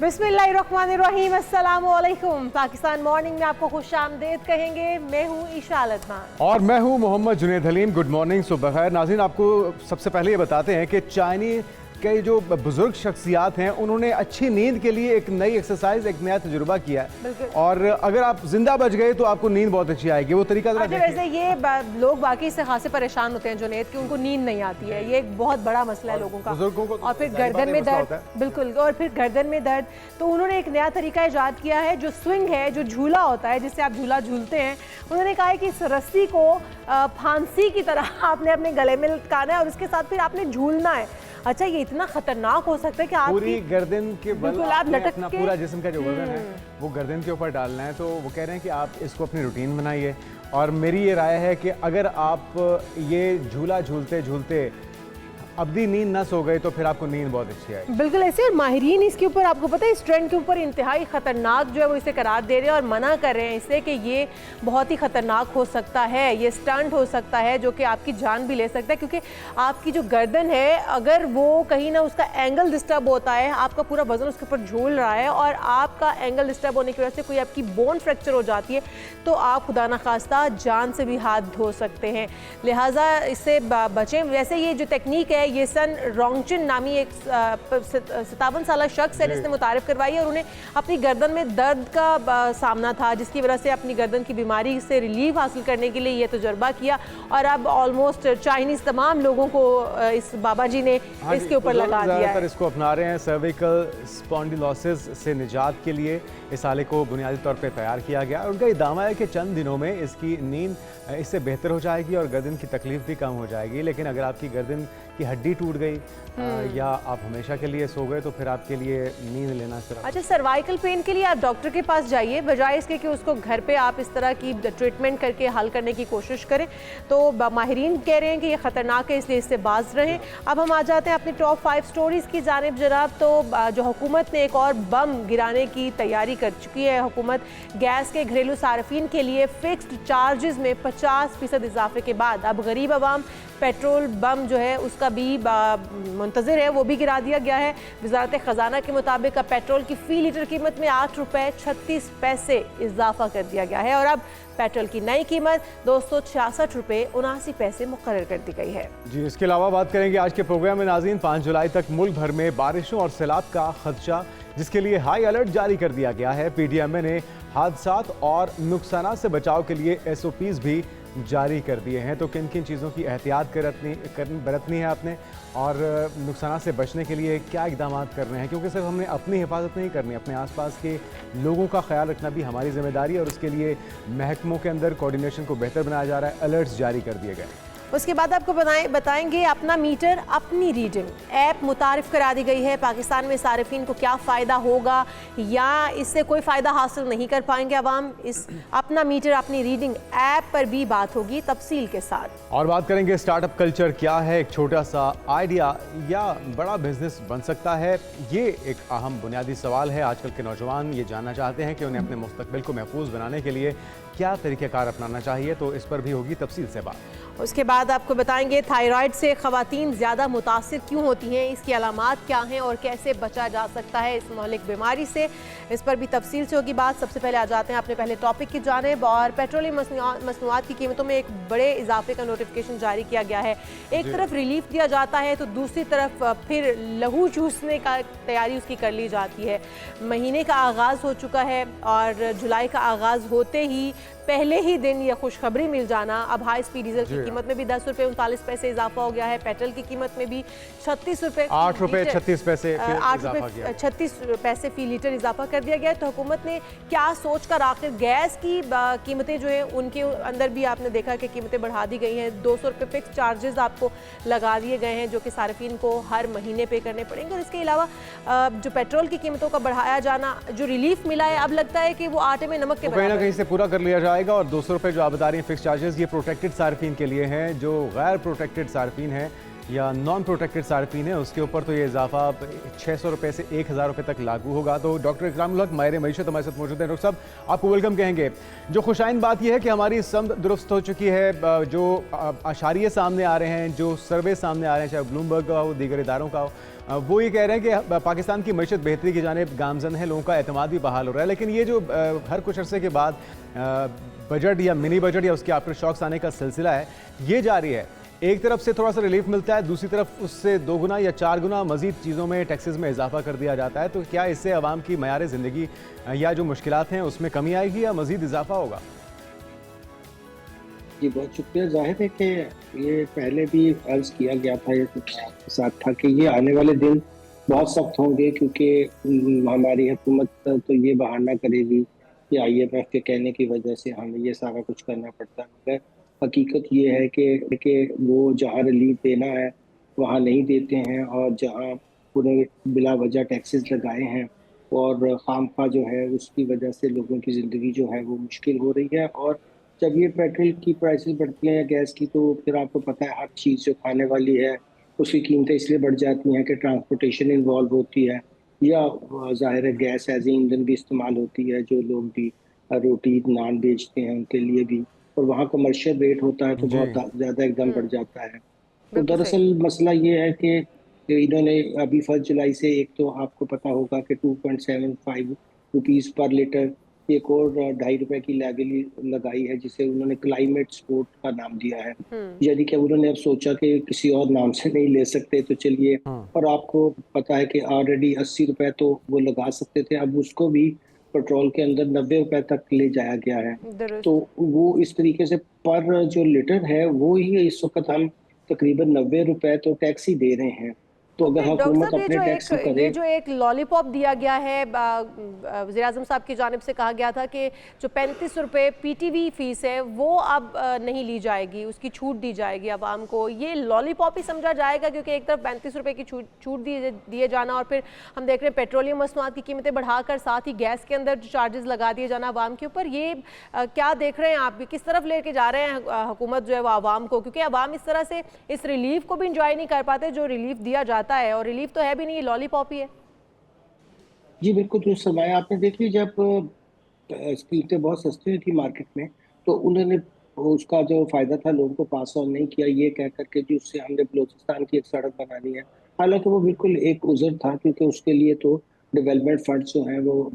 बिस्मिल्लाहिर्रहमानिर्रहीम, अस्सलाम वालेकुम। पाकिस्तान मॉर्निंग में आपको खुशामदीद कहेंगे। मैं हूँ ईशा अल्तमान और मैं हूँ मोहम्मद जुनेद हलीम। गुड मॉर्निंग, सुबह खैर। नाज़रीन, आपको सबसे पहले ये बताते हैं कि चाइनी के जो बुजुर्ग शख्सियात हैं उन्होंने अच्छी नींद के लिए एक नई एक्सरसाइज, एक नया तजुर्बा किया है और अगर आप जिंदा बच गए तो आपको नींद बहुत अच्छी आएगी। वो तरीका जरा देखिए। वैसे ये लोग बाकी इससे खासे परेशान होते हैं जुनेद, कि उनको नींद नहीं आती है। ये एक बहुत बड़ा मसला है लोगों का। बुजुर्गों को और फिर गर्दन में दर्द, बिल्कुल, और फिर गर्दन में दर्द। तो उन्होंने एक नया तरीका इजाद किया है, जो स्विंग है, जो झूला होता है जिससे आप झूला झूलते हैं। उन्होंने कहा है कि इस रस्सी को फांसी की तरह आपने अपने गले में लटकाना है और उसके साथ फिर आपने झूलना है। अच्छा, ये इतना खतरनाक हो सकता है कि आप पूरी गर्दन के बल आप लटक अपना पूरा जिस्म का जो वजन है वो गर्दन के ऊपर डालना है। तो वो कह रहे हैं कि आप इसको अपनी रूटीन बनाइए। और मेरी ये राय है कि अगर आप ये झूला झूलते झूलते अबदी नींद न सो गए तो फिर आपको नींद बहुत अच्छी आएगी। बिल्कुल ऐसे। और माहिरीन इसके ऊपर, आपको पता है, इस ट्रेंड के ऊपर इंतहाई खतरनाक जो है वो इसे करार दे रहे हैं और मना कर रहे हैं इससे कि ये बहुत ही खतरनाक हो सकता है, ये स्टंट हो सकता है जो कि आपकी जान भी ले सकता है। क्योंकि आपकी जो गर्दन है, अगर वो कहीं ना उसका एंगल डिस्टर्ब होता है, आपका पूरा वजन उसके ऊपर झूल रहा है और आपका एंगल डिस्टर्ब होने की वजह से कोई आपकी बोन फ्रैक्चर हो जाती है तो आप खुदा न खास्ता जान से भी हाथ धो सकते हैं। लिहाजा इससे बचें। वैसे ये जो टेक्निक है ये सन रोंगचिन नामी एक 57 साल शख्स है जिसने मुतारिफ करवाई है। और उन्हें अपनी गर्दन में दर्द का सामना था, जिसकी वजह से अपनी गर्दन की बीमारी से रिलीफ हासिल करने के लिए ये तजुर्बा किया। और अब ऑलमोस्ट चाइनीज तमाम लोगों को इस बाबा जी ने इसके ऊपर लगा दिया है। इसको अपना रहे हैं। सर्विकल स्पॉन्डिलोसिस से निजात के लिए इस आले को बुनियादी तौर पे तैयार किया गया। और उनका ये दावा है कि चंद दिनों में इसकी नींद इससे बेहतर हो जाएगी और गर्दन की तकलीफ भी कम हो जाएगी। लेकिन अगर आपकी गर्दन की हड्डी टूट गई या आप हमेशा के लिए सो गए तो फिर आपके लिए नींद लेना सिर्फ। अच्छा, सर्वाइकल पेन के लिए आप डॉक्टर के पास जाइए, बजाय इसके कि उसको घर पे आप इस तरह की ट्रीटमेंट करके हल करने की कोशिश करें। तो माहिरीन कह रहे हैं कि ये खतरनाक है, इसलिए इससे बाज रहें। अब हम आ जाते हैं अपनी टॉप 5 स्टोरीज की जानिब जनाब। तो जो हुकूमत ने एक और बम गिराने की तैयारी कर चुकी है। हुकूमत गैस के घरेलू सार्फिन के लिए फिक्स्ड चार्जेस में 50% इजाफे के बाद अब गरीब आवाम पेट्रोल बम जो है उसका भी मुंतज़िर है, वो भी गिरा दिया गया है। वज़ारत ख़जाना के मुताबिक अब पेट्रोल की फ़ी लीटर कीमत में 8 रुपये 36 पैसे इजाफा कर दिया गया है और अब पेट्रोल की नई कीमत 266 रुपये 79 पैसे मुकर्रर कर दी गई है। जी, इसके अलावा बात करेंगे आज के प्रोग्राम में। नाज़रीन, 5 जुलाई तक मुल्क भर में बारिशों और सैलाब का खदशा, जिसके लिए हाई अलर्ट जारी कर दिया गया है। PDMA ने हादसात और नुकसान से बचाव के लिए SOPs भी जारी कर दिए हैं। तो किन किन चीज़ों की एहतियात बरतनी है आपने और नुकसान से बचने के लिए क्या इकदाम करने हैं, क्योंकि सिर्फ हमने अपनी हिफाजत नहीं करनी, अपने आसपास के लोगों का ख्याल रखना भी हमारी जिम्मेदारी है। और उसके लिए महकमों के अंदर कोऑर्डिनेशन को बेहतर बनाया जा रहा है। अलर्ट्स जारी कर दिए गए। उसके बाद आपको बताएंगे अपना मीटर अपनी रीडिंग ऐप मुतारिफ करा दी गई है। पाकिस्तान में सारिफिन को क्या फ़ायदा होगा या इससे कोई फ़ायदा हासिल नहीं कर पाएंगे अवाम, इस अपना मीटर अपनी रीडिंग ऐप पर भी बात होगी तफसील के साथ। और बात करेंगे स्टार्टअप कल्चर क्या है, एक छोटा सा आइडिया या बड़ा बिजनेस बन सकता है। ये एक अहम बुनियादी सवाल है। आजकल के नौजवान ये जानना चाहते हैं कि उन्हें अपने मुस्तकबिल को महफूज बनाने के लिए क्या तरीक़ेकार अपनाना चाहिए। तो इस पर भी होगी तफसील से बात। उसके बाद आपको बताएंगे थायराइड से ख़वातीन ज़्यादा मुतासिर क्यों होती हैं, इसकी अलामात क्या हैं और कैसे बचा जा सकता है इस महलिक बीमारी से। इस पर भी तफसील से होगी बात। सबसे पहले आ जाते हैं अपने पहले टॉपिक की जानिब। और पेट्रोलियम मसनूआत की कीमतों में एक बड़े इजाफे का नोटिफिकेशन जारी किया गया है। एक तरफ रिलीफ दिया जाता है तो दूसरी तरफ फिर लहू चूसने का तैयारी उसकी कर ली जाती है। महीने का आगाज़ हो चुका है और जुलाई का आगाज़ होते ही पहले ही दिन यह खुशखबरी मिल जाना। अब हाई स्पीड डीजल की कीमत में भी 10 रुपये 39 पैसे इजाफा हो गया है। पेट्रोल की कीमत में भी 36 रुपये 8 रुपये 36 पैसे 8 रुपये 36 पैसे फी लीटर इजाफा कर दिया गया है। तो हुकूमत ने क्या सोच कर आखिर गैस की कीमतें जो है उनके अंदर भी आपने देखा कि कीमतें बढ़ा दी गई हैं। 200 रुपये फिक्स चार्जेस आपको लगा दिए गए हैं जो कि सार्फिन को हर महीने पे करने पड़ेंगे। और इसके अलावा जो पेट्रोल की कीमतों का बढ़ाया जाना, जो रिलीफ मिला है, अब लगता है कि वो आटे में नमक के कहीं ना कहीं से पूरा कर लिया जाएगा। और 200 रुपये जो आप बता रही हैं फिक्स चार्जेस, ये प्रोटेक्टेड सार्फिन के लिए हैं। जो गैर प्रोटेक्टेड सार्फिन हैं या नॉन प्रोटेक्टेड सार्फिन है उसके ऊपर तो ये इजाफा 600 रुपये से 1000 रुपये तक लागू होगा। तो डॉक्टर इकरामुल हक माहिर मईशत हमारे साथ मौजूद हैं। डॉक्टर साहब आपको वेलकम कहेंगे। जो खुशाइन बात यह है कि हमारी समद दुरुस्त हो चुकी है, जो आशारिये सामने आ रहे हैं, जो सर्वे सामने आ रहे हैं, चाहे ब्लूमबर्ग का हो, दीगर इदारों का हो, वो ये कह रहे हैं कि पाकिस्तान की मईशत बेहतरी की जानिब गामजन है, लोगों का एतमाद भी बहाल हो रहा है। लेकिन ये जो हर कुछ अरसे के बाद बजट या मिनी बजट या उसके आफ्टर शॉक्स आने का सिलसिला है, ये जारी है। एक तरफ से थोड़ा सा रिलीफ मिलता है, दूसरी तरफ उससे 2 गुना या 4 गुना मजीद चीज़ों में टैक्सेस में इजाफा कर दिया जाता है। तो क्या इससे आवाम की मयार ज़िंदगी या जो मुश्किलात हैं उसमें कमी आएगी या मजीद इजाफा होगा? जी बहुत शुक्रिया। जाहिर है कि ये पहले भी अर्ज किया गया था, ये आपके साथ था कि ये आने वाले दिन बहुत सख्त होंगे, क्योंकि हमारी हुकूमत तो ये बहाना करेगी कि IMF के कहने की वजह से हमें ये सारा कुछ करना पड़ता है। मगर हकीकत ये है कि वो जहाँ रिलीफ देना है वहाँ नहीं देते हैं, और जहाँ पूरे बिला वजह टैक्सेस लगाए हैं और खामखा जो है उसकी वजह से लोगों की ज़िंदगी जो है वो मुश्किल हो रही है। और जब ये पेट्रोल की प्राइसेस बढ़ती हैं या गैस की, तो फिर आपको पता है हर चीज़ जो खाने वाली है उसकी कीमतें इसलिए बढ़ जाती हैं कि ट्रांसपोर्टेशन इन्वॉल्व होती है, या ज़ाहिर है गैस एज ए ईंधन भी इस्तेमाल होती है, जो लोग भी रोटी नान बेचते हैं उनके लिए भी, और वहाँ कमर्शियल रेट होता है तो जी। बहुत ज़्यादा एकदम बढ़ जाता है। तो बिल्कुल सही। दरअसल मसला ये है कि इन्होंने अभी 1 जुलाई से, एक तो आपको पता होगा कि 2.75 रुपीज़ पर लीटर, एक और ₹2.5 की लेवली लगाई है, जिसे उन्होंने क्लाइमेट सपोर्ट का नाम दिया है। यानी कि उन्होंने अब सोचा कि किसी और नाम से नहीं ले सकते तो चलिए, हाँ। और आपको पता है कि ऑलरेडी 80 रुपए तो वो लगा सकते थे, अब उसको भी पेट्रोल के अंदर 90 रुपए तक ले जाया गया है। तो दुरुस्त। वो इस तरीके से पर जो लीटर है वो ही इस वक्त हम तकरीबन 90 रुपए तो टैक्स ही दे रहे हैं। तो तो अगर फिर डॉक्टर हुकूमत साहब अपने टैक्स करे, ये जो एक लॉलीपॉप दिया गया है वज़ीर आज़म साहब की जानिब से कहा गया था कि जो 35 रुपये PTV फीस है वो अब नहीं ली जाएगी, उसकी छूट दी जाएगी आवाम को। ये लॉलीपॉप ही समझा जाएगा, क्योंकि एक तरफ 35 रुपये की छूट दिए जाना, और फिर हम देख रहे हैं पेट्रोलियम मसनूआत की कीमतें बढ़ाकर साथ ही गैस के अंदर जो चार्जेस लगा दिए जाना आवाम के ऊपर। ये क्या देख रहे हैं आप भी, किस तरफ लेके जा रहे हैं हुकूमत जो है वो आवाम को? क्योंकि आवाम इस तरह से इस रिलीफ को भी इंजॉय नहीं कर पाते जो रिलीफ दिया जाता है, और रिलीफ तो है भी नहीं, लॉलीपॉप ही है। जी बिल्कुल दुरुस्त फरमाया आपने। देखिए, जब कीमतें बहुत सस्ती हुई थी मार्केट में, तो उन्होंने उसका जो फायदा था लोगों को पास ऑन नहीं किया, ये कह करके कि उससे हमने बलूचिस्तान की एक सड़क बनानी है। हालांकि वो बिल्कुल एक उज़र था, क्योंकि उसके लिए तो डेवलपमेंट फंड जो हैं वो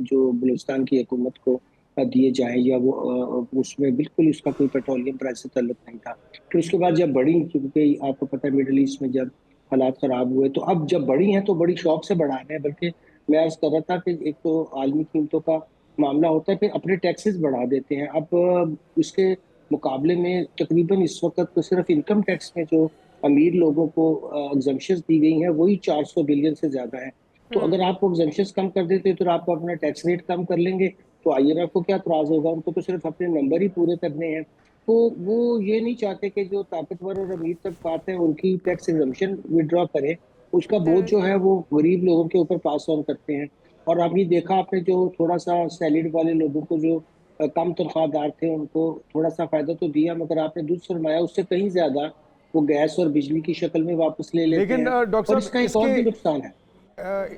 जो बलूचिस्तान की हुकूमत को दिए जाएं, या वो उसमें बिल्कुल इसका कोई पेट्रोलियम प्राइस से ताल्लुक नहीं था। फिर उसके बाद जब बढ़ी, क्योंकि आपको पता है मिडल ईस्ट में जब हालात खराब हुए, तो अब जब बढ़ी हैं तो बड़ी शौक से बढ़ा रहे हैं। बल्कि मैं अर्ज कर रहा था कि एक तो आलमी कीमतों का मामला होता है, फिर अपने टैक्सेस बढ़ा देते हैं। अब इसके मुकाबले में तकरीबन इस वक्त तो सिर्फ इनकम टैक्स में जो अमीर लोगों को एग्जम्पशंस दी गई हैं वही 400 बिलियन से ज्यादा है। तो अगर आप वो एग्जम्पशंस कम कर देते तो आप अपना टैक्स रेट कम कर लेंगे, तो IMF को क्या एतराज होगा? उनको तो सिर्फ अपने नंबर ही पूरे करने हैं। तो वो ये नहीं चाहते कि जो ताकतवर और अमीर तबकात हैं उनकी टैक्स एग्जम्पशन विड्रॉ करें, उसका बोझ जो है वो गरीब लोगों के ऊपर पास ऑन करते हैं। और अभी देखा आपने, जो थोड़ा सा सैलरी वाले लोगों को, जो कम तनख्वाहदार थे, उनको थोड़ा सा फायदा तो दिया, मगर आपने दुरुस्त फरमाया उससे कहीं ज्यादा वो गैस और बिजली की शक्ल में वापस ले लेते लेकिन हैं। डॉक्टर और साहब इसका एक और भी नुकसान है।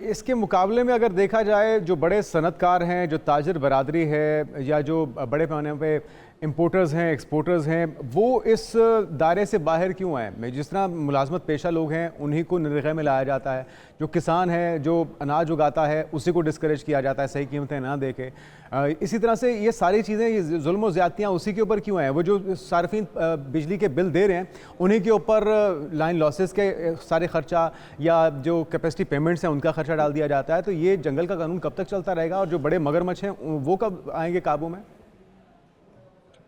इसके मुकाबले में अगर देखा जाए, जो बड़े सनतकार हैं, जो ताजिर बरादरी है, या जो बड़े पैमाने पे इंपोर्टर्स हैं, एक्सपोर्टर्स हैं, वो इस दायरे से बाहर क्यों आए? मैं जिस तरह मुलाजमत पेशा लोग हैं उन्हीं को निरखे में लाया जाता है, जो किसान है, जो अनाज उगाता है, उसी को डिस्करेज किया जाता है, सही कीमतें ना दे के। इसी तरह से ये सारी चीज़ें, ये जुल्म और ज़्यादतियाँ उसी के ऊपर क्यों आए? वो जो सार्फिन बिजली के बिल दे रहे हैं उन्हीं के ऊपर लाइन लॉसेस के सारे खर्चा या जो कैपेसिटी पेमेंट्स हैं उनका खर्चा डाल दिया जाता है। तो ये जंगल का कानून कब तक चलता रहेगा, और जो बड़े मगरमच्छ हैं वो कब आएंगे काबू में?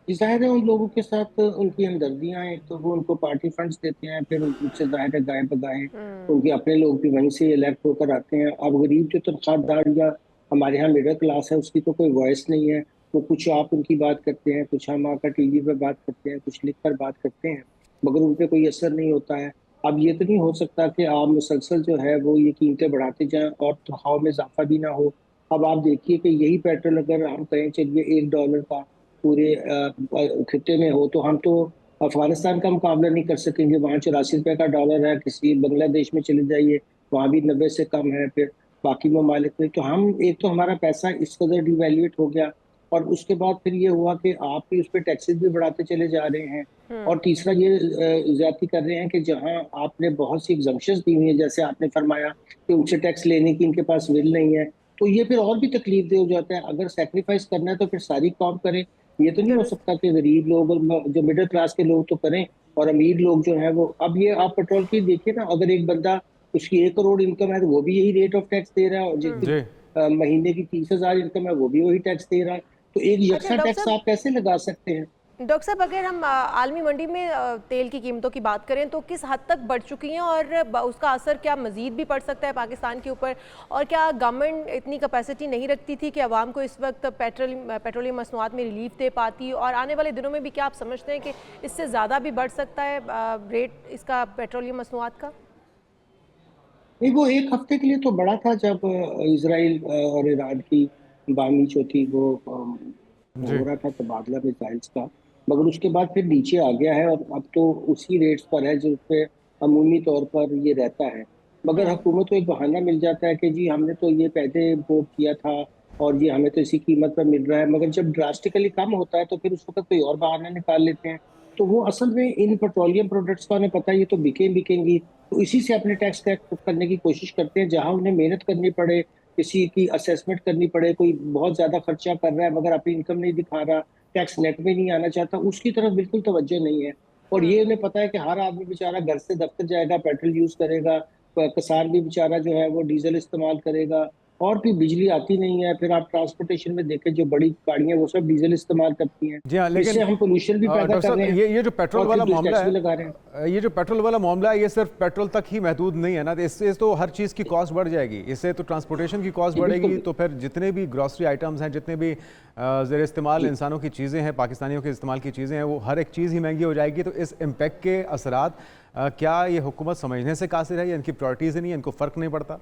जाहिर है उन लोगों के साथ उनकी हमदर्दियां हैं, तो वो उनको पार्टी फंड्स देते हैं, फिर उनसे जाहिर है गाय बगाए उनके अपने लोग भी वहीं से इलेक्ट होकर आते हैं। अब गरीब जो तनख्वाहदार या हमारे यहाँ मिडिल क्लास है, उसकी तो कोई वॉइस नहीं है। वो कुछ आप उनकी बात करते हैं, कुछ हम आकर TV पे बात करते हैं, कुछ लिख कर बात करते हैं, मगर उन पर कोई असर नहीं होता है। अब ये तो नहीं हो सकता कि आप मुसलसल जो है वो ये कीमतें बढ़ाते जाएं और तनख्वाह में इजाफा भी ना हो। अब आप देखिए कि यही पेट्रोल अगर हम कहें चलिए $1 का पूरे खिते में हो, तो हम तो अफगानिस्तान का मुकाबला नहीं कर सकेंगे, वहाँ 84 रुपए का डॉलर है। किसी बांग्लादेश में चले जाइए, वहाँ भी 90 से कम है। फिर बाकी ममालिक में तो हम, एक तो हमारा पैसा इस कदर डिवैल्यूएट हो गया, और उसके बाद फिर ये हुआ कि आप भी उस पर टैक्सेस भी बढ़ाते चले जा रहे हैं। और तीसरा ये ज्यादती कर रहे हैं कि जहां आपने बहुत सी एग्जम्पशंस दी हुई है, जैसे आपने फरमाया कि उनसे टैक्स लेने की इनके पास विल नहीं है, तो ये फिर और भी तकलीफ दे हो जाता है। अगर सेक्रीफाइस करना है तो फिर सारी कौम करे। ये तो नहीं हो सकता कि गरीब लोग और जो मिडिल क्लास के लोग तो करें और अमीर लोग जो है वो, अब ये आप पेट्रोल की देखिए ना, अगर एक बंदा उसकी 1 करोड़ इनकम है तो वो भी यही रेट ऑफ टैक्स दे रहा है, और जिसकी जी महीने की 30,000 इनकम है वो भी वही टैक्स दे रहा है। तो एक अच्छा यकसा डॉक्टर टैक्स साहब, आप कैसे लगा सकते हैं? डॉक्टर साहब अगर हम आलमी मंडी में तेल की कीमतों की बात करें तो किस हद तक बढ़ चुकी हैं, और उसका असर क्या मज़ीद भी पड़ सकता है पाकिस्तान के ऊपर? और क्या गवर्नमेंट इतनी कैपेसिटी नहीं रखती थी कि आवाम को इस वक्त पेट्रोलियम मसनूआत में रिलीफ दे पाती, और आने वाले दिनों में भी क्या आप समझते हैं कि इससे ज़्यादा भी बढ़ सकता है रेट इसका पेट्रोलियम मसनूआत का? नहीं, वो एक हफ्ते के लिए तो बड़ा था जब इसराइल और ईरान की बामी जो थी वो जी हो रहा था तबादला मिसाइल्स का, मगर उसके बाद फिर नीचे आ गया है, और अब तो उसी रेट्स पर है जो पे अमूमी तौर पर ये रहता है। मगर हुकूमत को एक बहाना मिल जाता है कि जी हमने तो ये पहले इम्पोर्ट किया था और ये हमें तो इसी कीमत पर मिल रहा है, मगर जब ड्रास्टिकली कम होता है तो फिर उस वक्त कोई और बहाना निकाल लेते हैं। तो वो असल में इन पेट्रोलियम प्रोडक्ट्स का उन्हें पता है ये तो बिकेंगी, तो इसी से अपने टैक्स करने की कोशिश करते हैं। जहां उन्हें मेहनत करनी पड़े, किसी की असेसमेंट करनी पड़े, कोई बहुत ज्यादा खर्चा कर रहा है मगर अपनी इनकम नहीं दिखा रहा, टैक्स नेट में नहीं आना चाहता, उसकी तरफ बिल्कुल तवज्जो नहीं है। और ये उन्हें पता है कि हर आदमी बेचारा घर से दफ्तर जाएगा, पेट्रोल यूज करेगा, किसान भी बेचारा जो है वो डीजल इस्तेमाल करेगा, और भी बिजली आती नहीं है। फिर आप ट्रांसपोर्टेशन में देखें, जो बड़ी गाड़ियां वो सब डीजल इस्तेमाल करती हैं, जी हाँ, लेकिन इससे हम पोल्यूशन भी पैदा डॉक्टर कर साहब, रहे हैं ये जो पेट्रोल और वाला फिर मामला टैक्स भी लगा रहे हैं। ये जो पेट्रोल वाला मामला है, ये सिर्फ पेट्रोल तक ही महदूद नहीं है ना। तो इससे तो हर चीज़ की कॉस्ट बढ़ जाएगी, इससे तो ट्रांसपोर्टेशन की कॉस्ट बढ़ेगी, तो फिर जितने भी ग्रॉसरी आइटम्स हैं, जितने भी ज़ेर इस्तेमाल इंसानों की चीज़ें हैं, पाकिस्तानियों के इस्तेमाल की चीज़ें हैं, वो हर एक चीज़ ही महंगी हो जाएगी। तो इस इम्पैक्ट के असरात क्या ये हुकूमत समझने से कासिर है, या इनकी प्रायोरिटीज़ नहीं है, इनको फ़र्क नहीं पड़ता?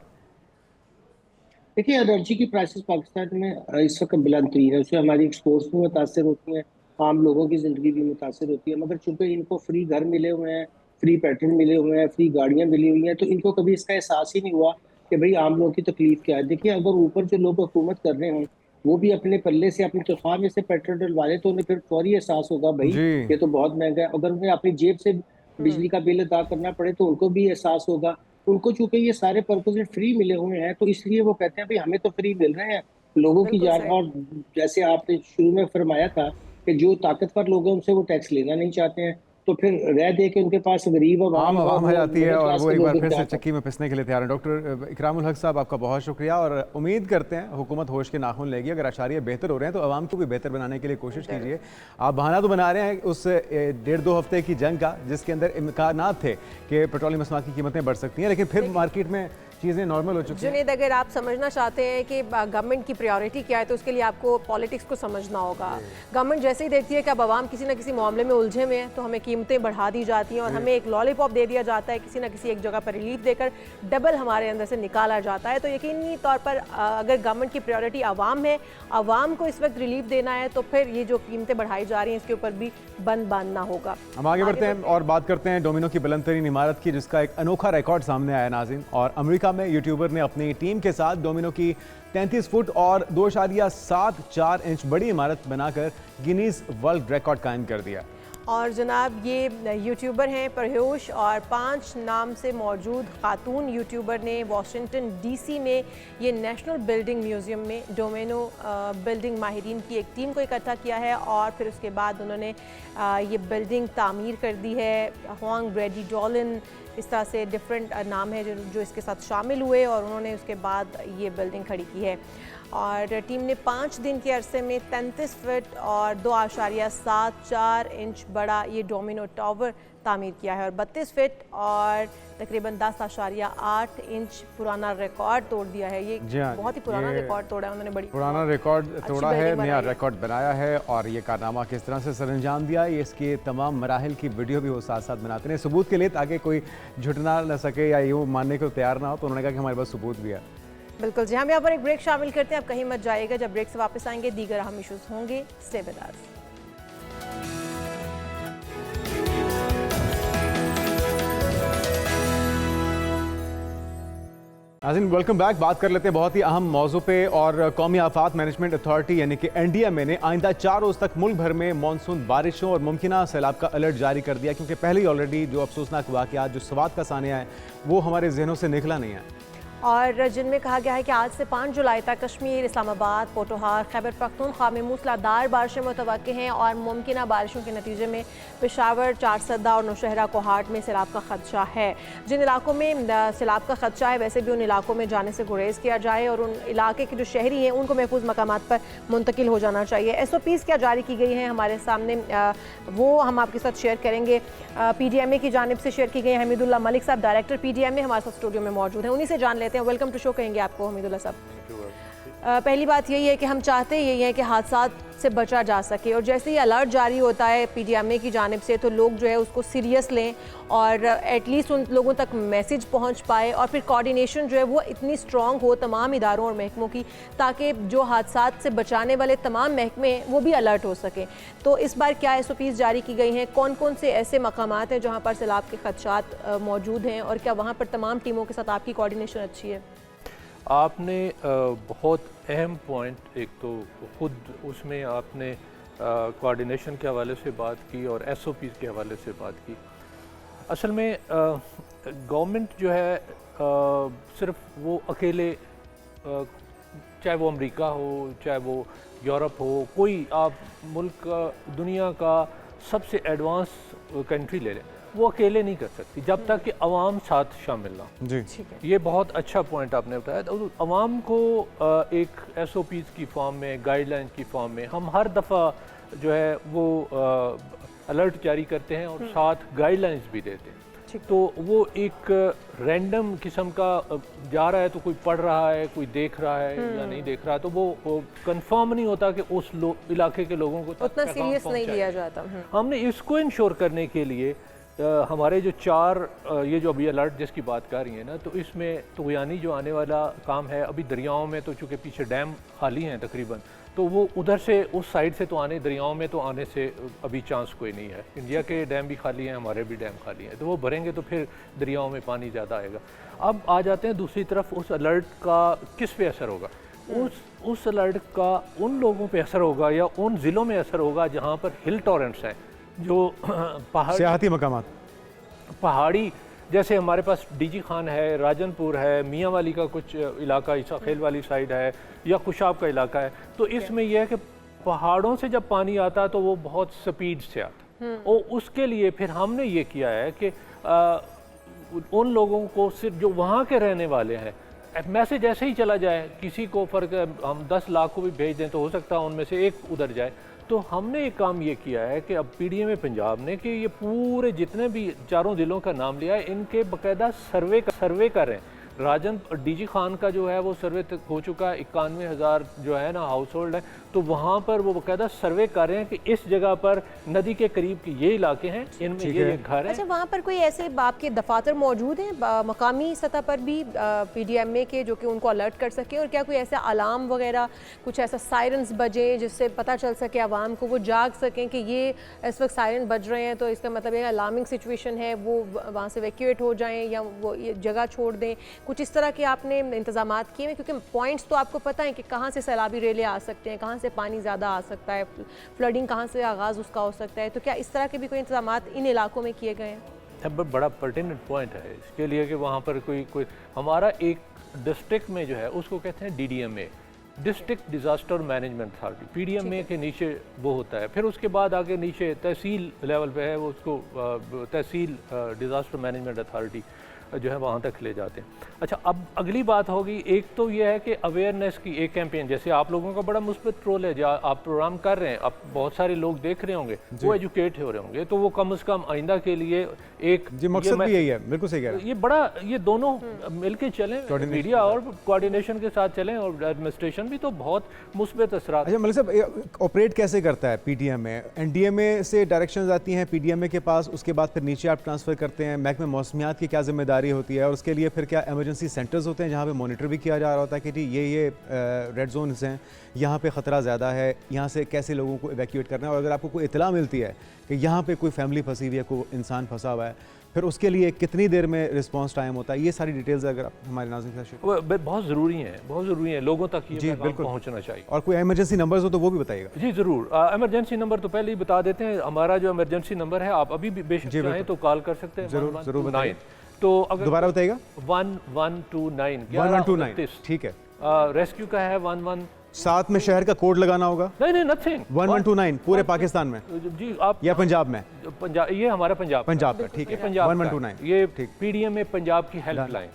देखिए, एनर्जी की प्राइसेस पाकिस्तान में इस वक्त बुलंद तरीन है, उससे हमारी एक्सपोर्ट्स भी मुतासर होती हैं, आम लोगों की जिंदगी भी मुतासर होती है। मगर चूंकि इनको फ्री घर मिले हुए हैं, फ्री पेट्रोल मिले हुए हैं, फ्री गाड़ियां मिली हुई हैं, तो इनको कभी इसका एहसास ही नहीं हुआ कि भाई आम लोगों की तकलीफ क्या है। देखिए, अगर ऊपर जो लोग हुकूमत कर रहे हों वो भी अपने पल्ले से, अपनी तनख्वाह में से पेट्रोल डलवा रहे, तो उन्हें फिर फौरी एहसास होगा भाई जी ये तो बहुत महंगा है। अगर उन्हें अपनी जेब से बिजली का बिल अदा करना पड़े तो उनको भी एहसास होगा। उनको चूंकि ये सारे पर्पज फ्री मिले हुए हैं, तो इसलिए वो कहते हैं भाई हमें तो फ्री मिल रहे हैं, लोगों की बिल्कुल जान। सही। और जैसे आपने शुरू में फरमाया था कि जो ताकतवर लोग हैं उनसे वो टैक्स लेना नहीं चाहते हैं, तो फिर रह दे के उनके पास गरीब आम आवाम और आवाम आ जाती है, मिडिल और क्लास वो के एक बार लोग फिर क्या से करें। चक्की में पिसने के लिए तैयार है। डॉक्टर इकरामुल हक साहब, आपका बहुत शुक्रिया, और उम्मीद करते हैं हुकूमत होश के नाखून लेगी। अगर आशारिया बेहतर हो रहे हैं तो आवाम को भी बेहतर बनाने के लिए कोशिश कीजिए। आप बहाना तो बना रहे हैं उस 1.5-2 हफ्ते की जंग का, जिसके अंदर इम्कानात थे कि पेट्रोलियम मसनूआत की कीमतें बढ़ सकती हैं, लेकिन फिर मार्केट में चीज़ें नॉर्मल हो चुकी हैं। जुनेद, अगर आप समझना चाहते हैं कि गवर्नमेंट की प्रायोरिटी क्या है तो उसके लिए आपको पॉलिटिक्स को समझना होगा। गवर्नमेंट जैसे ही देखती है कि अब आवाम किसी ना किसी मामले में उलझे हुए हैं तो हमें कीमतें बढ़ा दी जाती हैं और हमें एक लॉलीपॉप दे दिया जाता है, किसी ना किसी एक जगह पर रिलीफ देकर डबल हमारे अंदर से निकाला जाता है। तो यकीनी तौर पर अगर गवर्नमेंट की प्रायोरिटी आवाम है, आवाम को इस वक्त रिलीफ देना है, तो फिर ये जो कीमतें बढ़ाई जा रही हैं इसके ऊपर भी बंद बांधना होगा। हम आगे बढ़ते हैं और बात करते हैं डोमिनो की बुलंद तरीन इमारत की, जिसका एक अनोखा रिकॉर्ड सामने आया नाज़रीन। और अमेरिका में यूट्यूबर ने अपनी टीम के साथ डोमिनो की 33 फुट और 2.74 इंच बड़ी इमारत बनाकर गिनीज वर्ल्ड रिकॉर्ड कायम कर दिया। और जनाब ये यूट्यूबर हैं परहोश, और 5 नाम से मौजूद खातून यूट्यूबर ने वाशिंगटन डीसी में ये नेशनल बिल्डिंग म्यूज़ियम में डोमिनो बिल्डिंग माहिरीन की एक टीम को इकट्ठा किया है, और फिर उसके बाद उन्होंने ये बिल्डिंग तामीर कर दी है। होंग ब्रेडी डॉलिन, इस तरह से डिफरेंट नाम है जो इसके साथ शामिल हुए, और उन्होंने उसके बाद ये बिल्डिंग खड़ी की है। और टीम ने 5 दिन के अरसे में 33 फुट और 2.74 इंच बड़ा ये डोमिनो टावर तामीर किया है, और 32 फुट और तकरीबन 10.8 इंच पुराना रिकॉर्ड तोड़ दिया है। ये बहुत ही पुराना रिकॉर्ड तोड़ा है उन्होंने, बड़ी पुराना रिकॉर्ड तोड़ा है, नया रिकॉर्ड बनाया है। और ये कारनामा किस तरह से सर अंजाम दिया, ये इसके तमाम मराहिल की वीडियो भी वो साथ साथ बनाते हैं सबूत के लिए, ताकि कोई झुटना न सके या यूँ मानने को तैयार ना हो। तो उन्होंने कहा कि हमारे पास सबूत भी है। बिल्कुल जी, हम यहाँ पर एक ब्रेक शामिल करते हैं, आप कहीं मत जाइएगा। जब ब्रेक से वापस आएंगे दीगर अहम इशूज़ होंगे। Stay with us. नाज़रीन वेलकम बैक। बात कर लेते हैं बहुत ही अहम मौजू पे, और कौमी आफात मैनेजमेंट अथॉरिटी यानी कि NDMA ने आइंदा 4 रोज़ तक मुल्क भर में मानसून बारिशों और मुमकिन सैलाब का अलर्ट जारी कर दिया, क्योंकि पहले ही ऑलरेडी जो अफसोसनाक वाक़यात जो सवात का सानिया है वो हमारे जहनों से निकला नहीं है। और जिनमें कहा गया है कि आज से 5 जुलाई तक कश्मीर, इस्लामाबाद, पोटोहार, खैबर पख्तूनख्वा में मूसलाधार बारिशें मुतवक्के हैं और मुमकिन बारिशों के नतीजे में पेशावर, चारसदा और नौशहरा कोहाट में सैलाब का खदशा है। जिन इलाकों में सैलाब का खदशा है वैसे भी उन इलाकों में जाने से गुरेज किया जाए और उन इलाके के जो शहरी हैं उनको महफूज मकामात पर मुंतकिल हो जाना चाहिए। SOPs क्या जारी की गई हैं हमारे सामने, वो हम आपके साथ शेयर करेंगे। PDMA की जानिब से शेयर की गई। हमीदुल्लाह मलिक साहब, डायरेक्टर PDMA हमारे साथ स्टूडियो में मौजूद हैं, उन्हीं से जान लेते हैं। वेलकम टू शो कहेंगे आपको हमीदुल्लाह साहब। पहली बात यही है कि हम चाहते यही है कि हादसा से बचा जा सके, और जैसे ही अलर्ट जारी होता है PDMA की जानिब से तो लोग जो है उसको सीरियस लें और एटलीस्ट उन लोगों तक मैसेज पहुंच पाए, और फिर कोऑर्डिनेशन जो है वो इतनी स्ट्रॉन्ग हो तमाम इदारों और महकमों की, ताकि जो हादसा से बचाने वाले तमाम महकमे हैं वो भी अलर्ट हो सकें। तो इस बार क्या SOPs जारी की गई हैं, कौन कौन से ऐसे मकामात हैं जहाँ पर सैलाब के खदशात मौजूद हैं, और क्या वहाँ पर तमाम टीमों के साथ आपकी कोऑर्डिनेशन अच्छी है? आपने बहुत अहम पॉइंट, एक तो खुद उसमें आपने कोऑर्डिनेशन के हवाले से बात की और SOPs के हवाले से बात की। असल में गवर्नमेंट जो है सिर्फ वो अकेले, चाहे वो अमेरिका हो चाहे वो यूरोप हो, कोई आप मुल्क दुनिया का सबसे एडवांस कंट्री ले लें, वो अकेले नहीं कर सकती जब तक कि अवाम साथ शामिल ना हो। जी, ये बहुत अच्छा पॉइंट आपने बताया। तो अवाम को एक SOPs की फॉर्म में, गाइडलाइंस की फॉर्म में हम हर दफ़ा जो है वो अलर्ट जारी करते हैं और साथ गाइडलाइंस भी देते हैं। तो वो एक रैंडम किस्म का जा रहा है तो कोई पढ़ रहा है, कोई देख रहा है या नहीं देख रहा है, तो वो कंफर्म नहीं होता कि उस इलाके के लोगों को उतना सीरियस नहीं लिया जाता। हमने इसको इंश्योर करने के लिए हमारे जो 4 ये जो अभी अलर्ट जिसकी बात कर रही है ना, तो इसमें तुग़यानी जो आने वाला काम है, अभी दरियाओं में तो चूँकि पीछे डैम खाली हैं तकरीबन, तो वो उधर से उस साइड से तो आने, दरियाओं में तो आने से अभी चांस कोई नहीं है। इंडिया के डैम भी खाली हैं, हमारे भी डैम खाली हैं, तो वो भरेंगे तो फिर दरियाओं में पानी ज़्यादा आएगा। अब आ जाते हैं दूसरी तरफ, उस अलर्ट का किस पे असर होगा? उस अलर्ट का उन लोगों पे असर होगा या उन ज़िलों में असर होगा जहाँ पर हिल टॉरेंट्स हैं, जो सियाहती मकामात, पहाड़ी, जैसे हमारे पास DG खान है, राजनपुर है, मियाँ वाली का कुछ इलाका, ईसाखेल वाली साइड है, या खुशाब का इलाका है। तो इसमें यह है कि पहाड़ों से जब पानी आता है तो वो बहुत स्पीड से आता है, और उसके लिए फिर हमने ये किया है कि उन लोगों को, सिर्फ जो वहाँ के रहने वाले हैं, मैसेज ऐसे ही चला जाए, किसी को फ़र्क, हम 10 लाख को भी भेज दें तो हो सकता है उनमें से एक उधर जाए। तो हमने एक काम ये किया है कि अब PDMA पंजाब ने कि ये पूरे जितने भी 4 ज़िलों का नाम लिया है, इनके बाकायदा सर्वे कर रहे हैं। DG खान का जो है वो सर्वे तक हो चुका है, 91,000 जो है ना हाउस होल्ड है, तो वहाँ पर वो बाकायदा सर्वे कर रहे हैं कि इस जगह पर नदी के करीब के ये इलाके हैं, इनमें ये घर है। अच्छा, वहाँ पर कोई ऐसे आपके दफातर मौजूद हैं मकामी सतह पर भी PDMA के, जो कि उनको अलर्ट कर सके, और क्या कोई ऐसा अलार्म वगैरह, कुछ ऐसा सायरन्स बजे जिससे पता चल सके आवाम को, वो जाग सकें कि ये इस वक्त सायरन बज रहे हैं तो इसका मतलब एक अलार्मिंग सिचुएशन है, वो वहाँ से वैक्यूएट हो जाएँ या वो ये जगह छोड़ दें? कुछ इस तरह के आपने इंतजामात किए हैं? क्योंकि पॉइंट्स तो आपको पता है कि कहाँ से सैलाबी रेले आ सकते हैं, कहाँ से पानी ज़्यादा आ सकता है, फ्लडिंग कहाँ से आगाज़ उसका हो सकता है, तो क्या इस तरह के भी कोई इंतजामात इन इलाकों में किए गए हैं? बड़ा पर्टिनेंट पॉइंट है इसके लिए कि वहाँ पर कोई हमारा एक डिस्ट्रिक्ट में जो है उसको कहते हैं DDMA, district disaster management authority. PDMA के नीचे वो होता है, फिर उसके बाद आगे नीचे तहसील लेवल पे है, वो उसको तहसील डिज़ास्टर मैनेजमेंट अथॉरिटी जो है वहाँ तक ले जाते हैं। अच्छा, अब अगली बात होगी, एक तो ये है कि अवेयरनेस की एक कैंपेन, जैसे आप लोगों का बड़ा मुस्बत रोल है, जो आप प्रोग्राम कर रहे हैं, अब बहुत सारे लोग देख रहे होंगे, वो एजुकेट हो रहे होंगे, तो वो कम से कम आइंदा के लिए एक जी मकसद भी यही है। बिल्कुल सही कह रहे हैं। ये बड़ा, ये दोनों मिलके चलें, मीडिया और कोऑर्डिनेशन के साथ चलें, और एडमिनिस्ट्रेशन भी तो बहुत मुस्बत असरात। अच्छा मलिक साहब, ऑपरेट कैसे करता है PDMA? NDMA से डायरेक्शंस आती हैं PDMA के पास, उसके बाद फिर नीचे आप ट्रांसफ़र करते हैं, महकमे मौसमियात की क्या जिम्मेदारी होती है, और उसके लिए फिर क्या इमरजेंसी सेंटर्स होते हैं जहाँ पे मॉनिटर भी किया जा रहा होता है कि जी ये रेड जोन्स हैं, यहाँ पे ख़तरा ज़्यादा है, यहाँ से कैसे लोगों को इवैक्यूएट करना है, और अगर आपको कोई इतला मिलती है कि यहाँ पे कोई फैमिली फंसी हुई है, कोई इंसान फंसा हुआ है, फिर उसके लिए कितनी देर में रिस्पांस टाइम होता है, ये सारी डिटेल्स अगर आप हमारे नाज़रीन के साथ शेयर वो बहुत ज़रूरी है, बहुत ज़रूरी है, लोगों तक ये पैगाम पहुंचना चाहिए। और कोई इमरजेंसी नंबर्स हो तो वो भी बताइएगा। जी ज़रूर, इमरजेंसी नंबर तो पहले ही बता देते हैं। हमारा जो इमरजेंसी नंबर है, आप अभी भी बेशक चाहें तो कॉल कर सकते हैं। जरूर जरूर बताइए। तो अगर दोबारा बताइएगा। 1129 ठीक है। रेस्क्यू का है 11। साथ में शहर का कोड लगाना होगा। नहीं नथिंग। 1129 पूरे पाकिस्तान में जी आप या पंजाब में? पंजाब, ये हमारा पंजाब का, ठीक है। पंजाब 1129 ये पीडीएम में पंजाब की हेल्पलाइन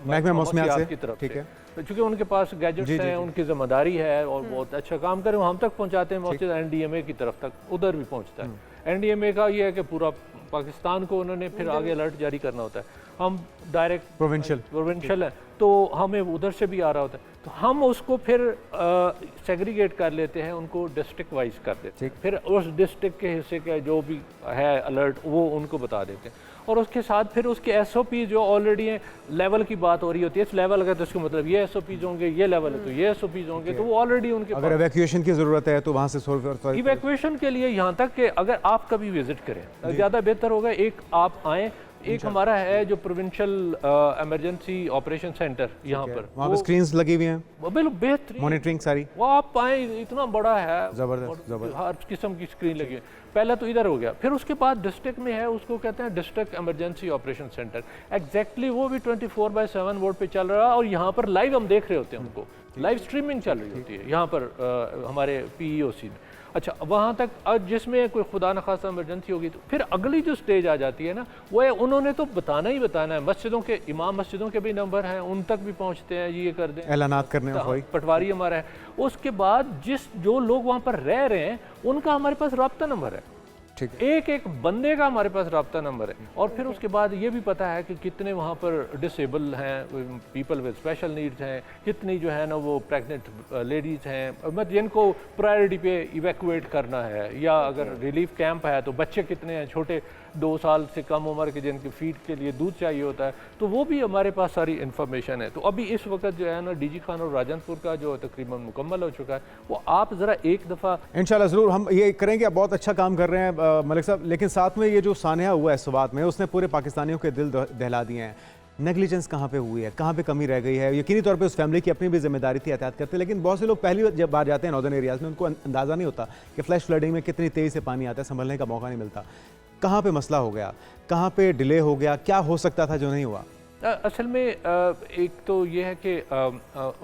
महकमा मौसमियात की तरफ ठीक से, है। क्योंकि उनके पास गैजेट्स हैं, उनकी जिम्मेदारी है और बहुत अच्छा काम करें, वो हम तक पहुंचाते हैं, मौजूद एनडीएमए की तरफ तक उधर भी पहुंचता है। एनडीएमए का ये है कि पूरा पाकिस्तान को उन्होंने फिर आगे अलर्ट जारी करना होता है। हम डायरेक्ट प्रोविंशियल है तो हमें उधर से भी आ रहा होता है, तो हम उसको फिर सेग्रीगेट कर लेते हैं, उनको डिस्ट्रिक्ट वाइज कर देते हैं, फिर उस डिस्ट्रिक्ट के हिस्से का जो भी है अलर्ट वो उनको बता देते हैं। और उसके साथ फिर उसके एसओपी जो ऑलरेडी हैं, लेवल की बात हो रही होती है, इस लेवल का तो इसका मतलब ये एसओपीज होंगे, ये लेवल है तो ये एसओपीज होंगे, तो वो ऑलरेडी उनके अगर इवैक्यूएशन की जरूरत है तो वहाँ से इवैक्यूएशन के लिए यहाँ तक कि अगर आप कभी विजिट करें ज़्यादा बेहतर होगा। एक आप आएँ, एक हमारा है जो प्रोविंशियल इमरजेंसी ऑपरेशन सेंटर यहाँ पर, वहाँ पे स्क्रीन्स लगी हुई हैं, बिल्कुल बेहतरीन मॉनिटरिंग सारी, वो आप आए, इतना बड़ा है, जबरदस्त हर किस्म की स्क्रीन लगी है। पहला तो इधर हो गया, फिर उसके बाद डिस्ट्रिक्ट में है, उसको कहते हैं district emergency operation centre. Exactly वो भी 24/7 मोड पे चल रहा है और यहाँ पर लाइव हम देख रहे होते हैं, उनको लाइव स्ट्रीमिंग चल रही होती है यहाँ पर हमारे पीईओसी में। अच्छा, वहाँ तक जिसमें कोई खुदा न खासा इमरजेंसी होगी तो फिर अगली जो स्टेज आ जाती है ना, वो है उन्होंने तो बताना ही बताना है। मस्जिदों के इमाम, मस्जिदों के भी नंबर हैं, उन तक भी पहुँचते हैं, ये कर दें, ऐलानात करने में पटवारी हमारा है। उसके बाद जो लोग वहाँ पर रह रहे हैं उनका हमारे पास राब्ता नंबर है, एक एक बंदे का हमारे पास राब्ता नंबर है। और फिर उसके बाद ये भी पता है कि कितने वहाँ पर डिसेबल हैं, पीपल विद स्पेशल नीड्स हैं, कितनी जो है ना वो प्रेग्नेंट लेडीज़ हैं, मतलब जिनको प्रायोरिटी पे इवैक्यूएट करना है, या अगर रिलीफ कैंप है तो बच्चे कितने हैं छोटे 2 साल से कम उम्र के जिनके फीड के लिए दूध चाहिए होता है, तो वो भी हमारे पास सारी इन्फॉर्मेशन है। तो अभी इस वक्त जो है ना डीजी खान और राजनपुर का जो तकरीबन मुकम्मल हो चुका है, वो आप ज़रा एक दफ़ा इंशाल्लाह ज़रूर हम ये करेंगे। आप बहुत अच्छा काम कर रहे हैं मलिक साहब, लेकिन साथ में ये जो सानिया हुआ है स्वात में, उसने पूरे पाकिस्तानियों के दिल दहला दिए हैं। नेग्लिजेंस कहाँ पे हुई है, कहाँ पे कमी रह गई है? यकीनी तौर पे उस फैमिली की अपनी भी जिम्मेदारी थी, एहतियात करते, लेकिन बहुत से लोग पहली जब बाहर जाते हैं नॉर्दर्न एरियाज़ में, उनको अंदाज़ा नहीं होता कि फ्लैश फ्लडिंग में कितनी तेज़ी से पानी आता है, संभलने का मौका नहीं मिलता। कहाँ पे मसला हो गया, कहाँ पे डिले हो गया, क्या हो सकता था जो नहीं हुआ? असल में एक तो ये है कि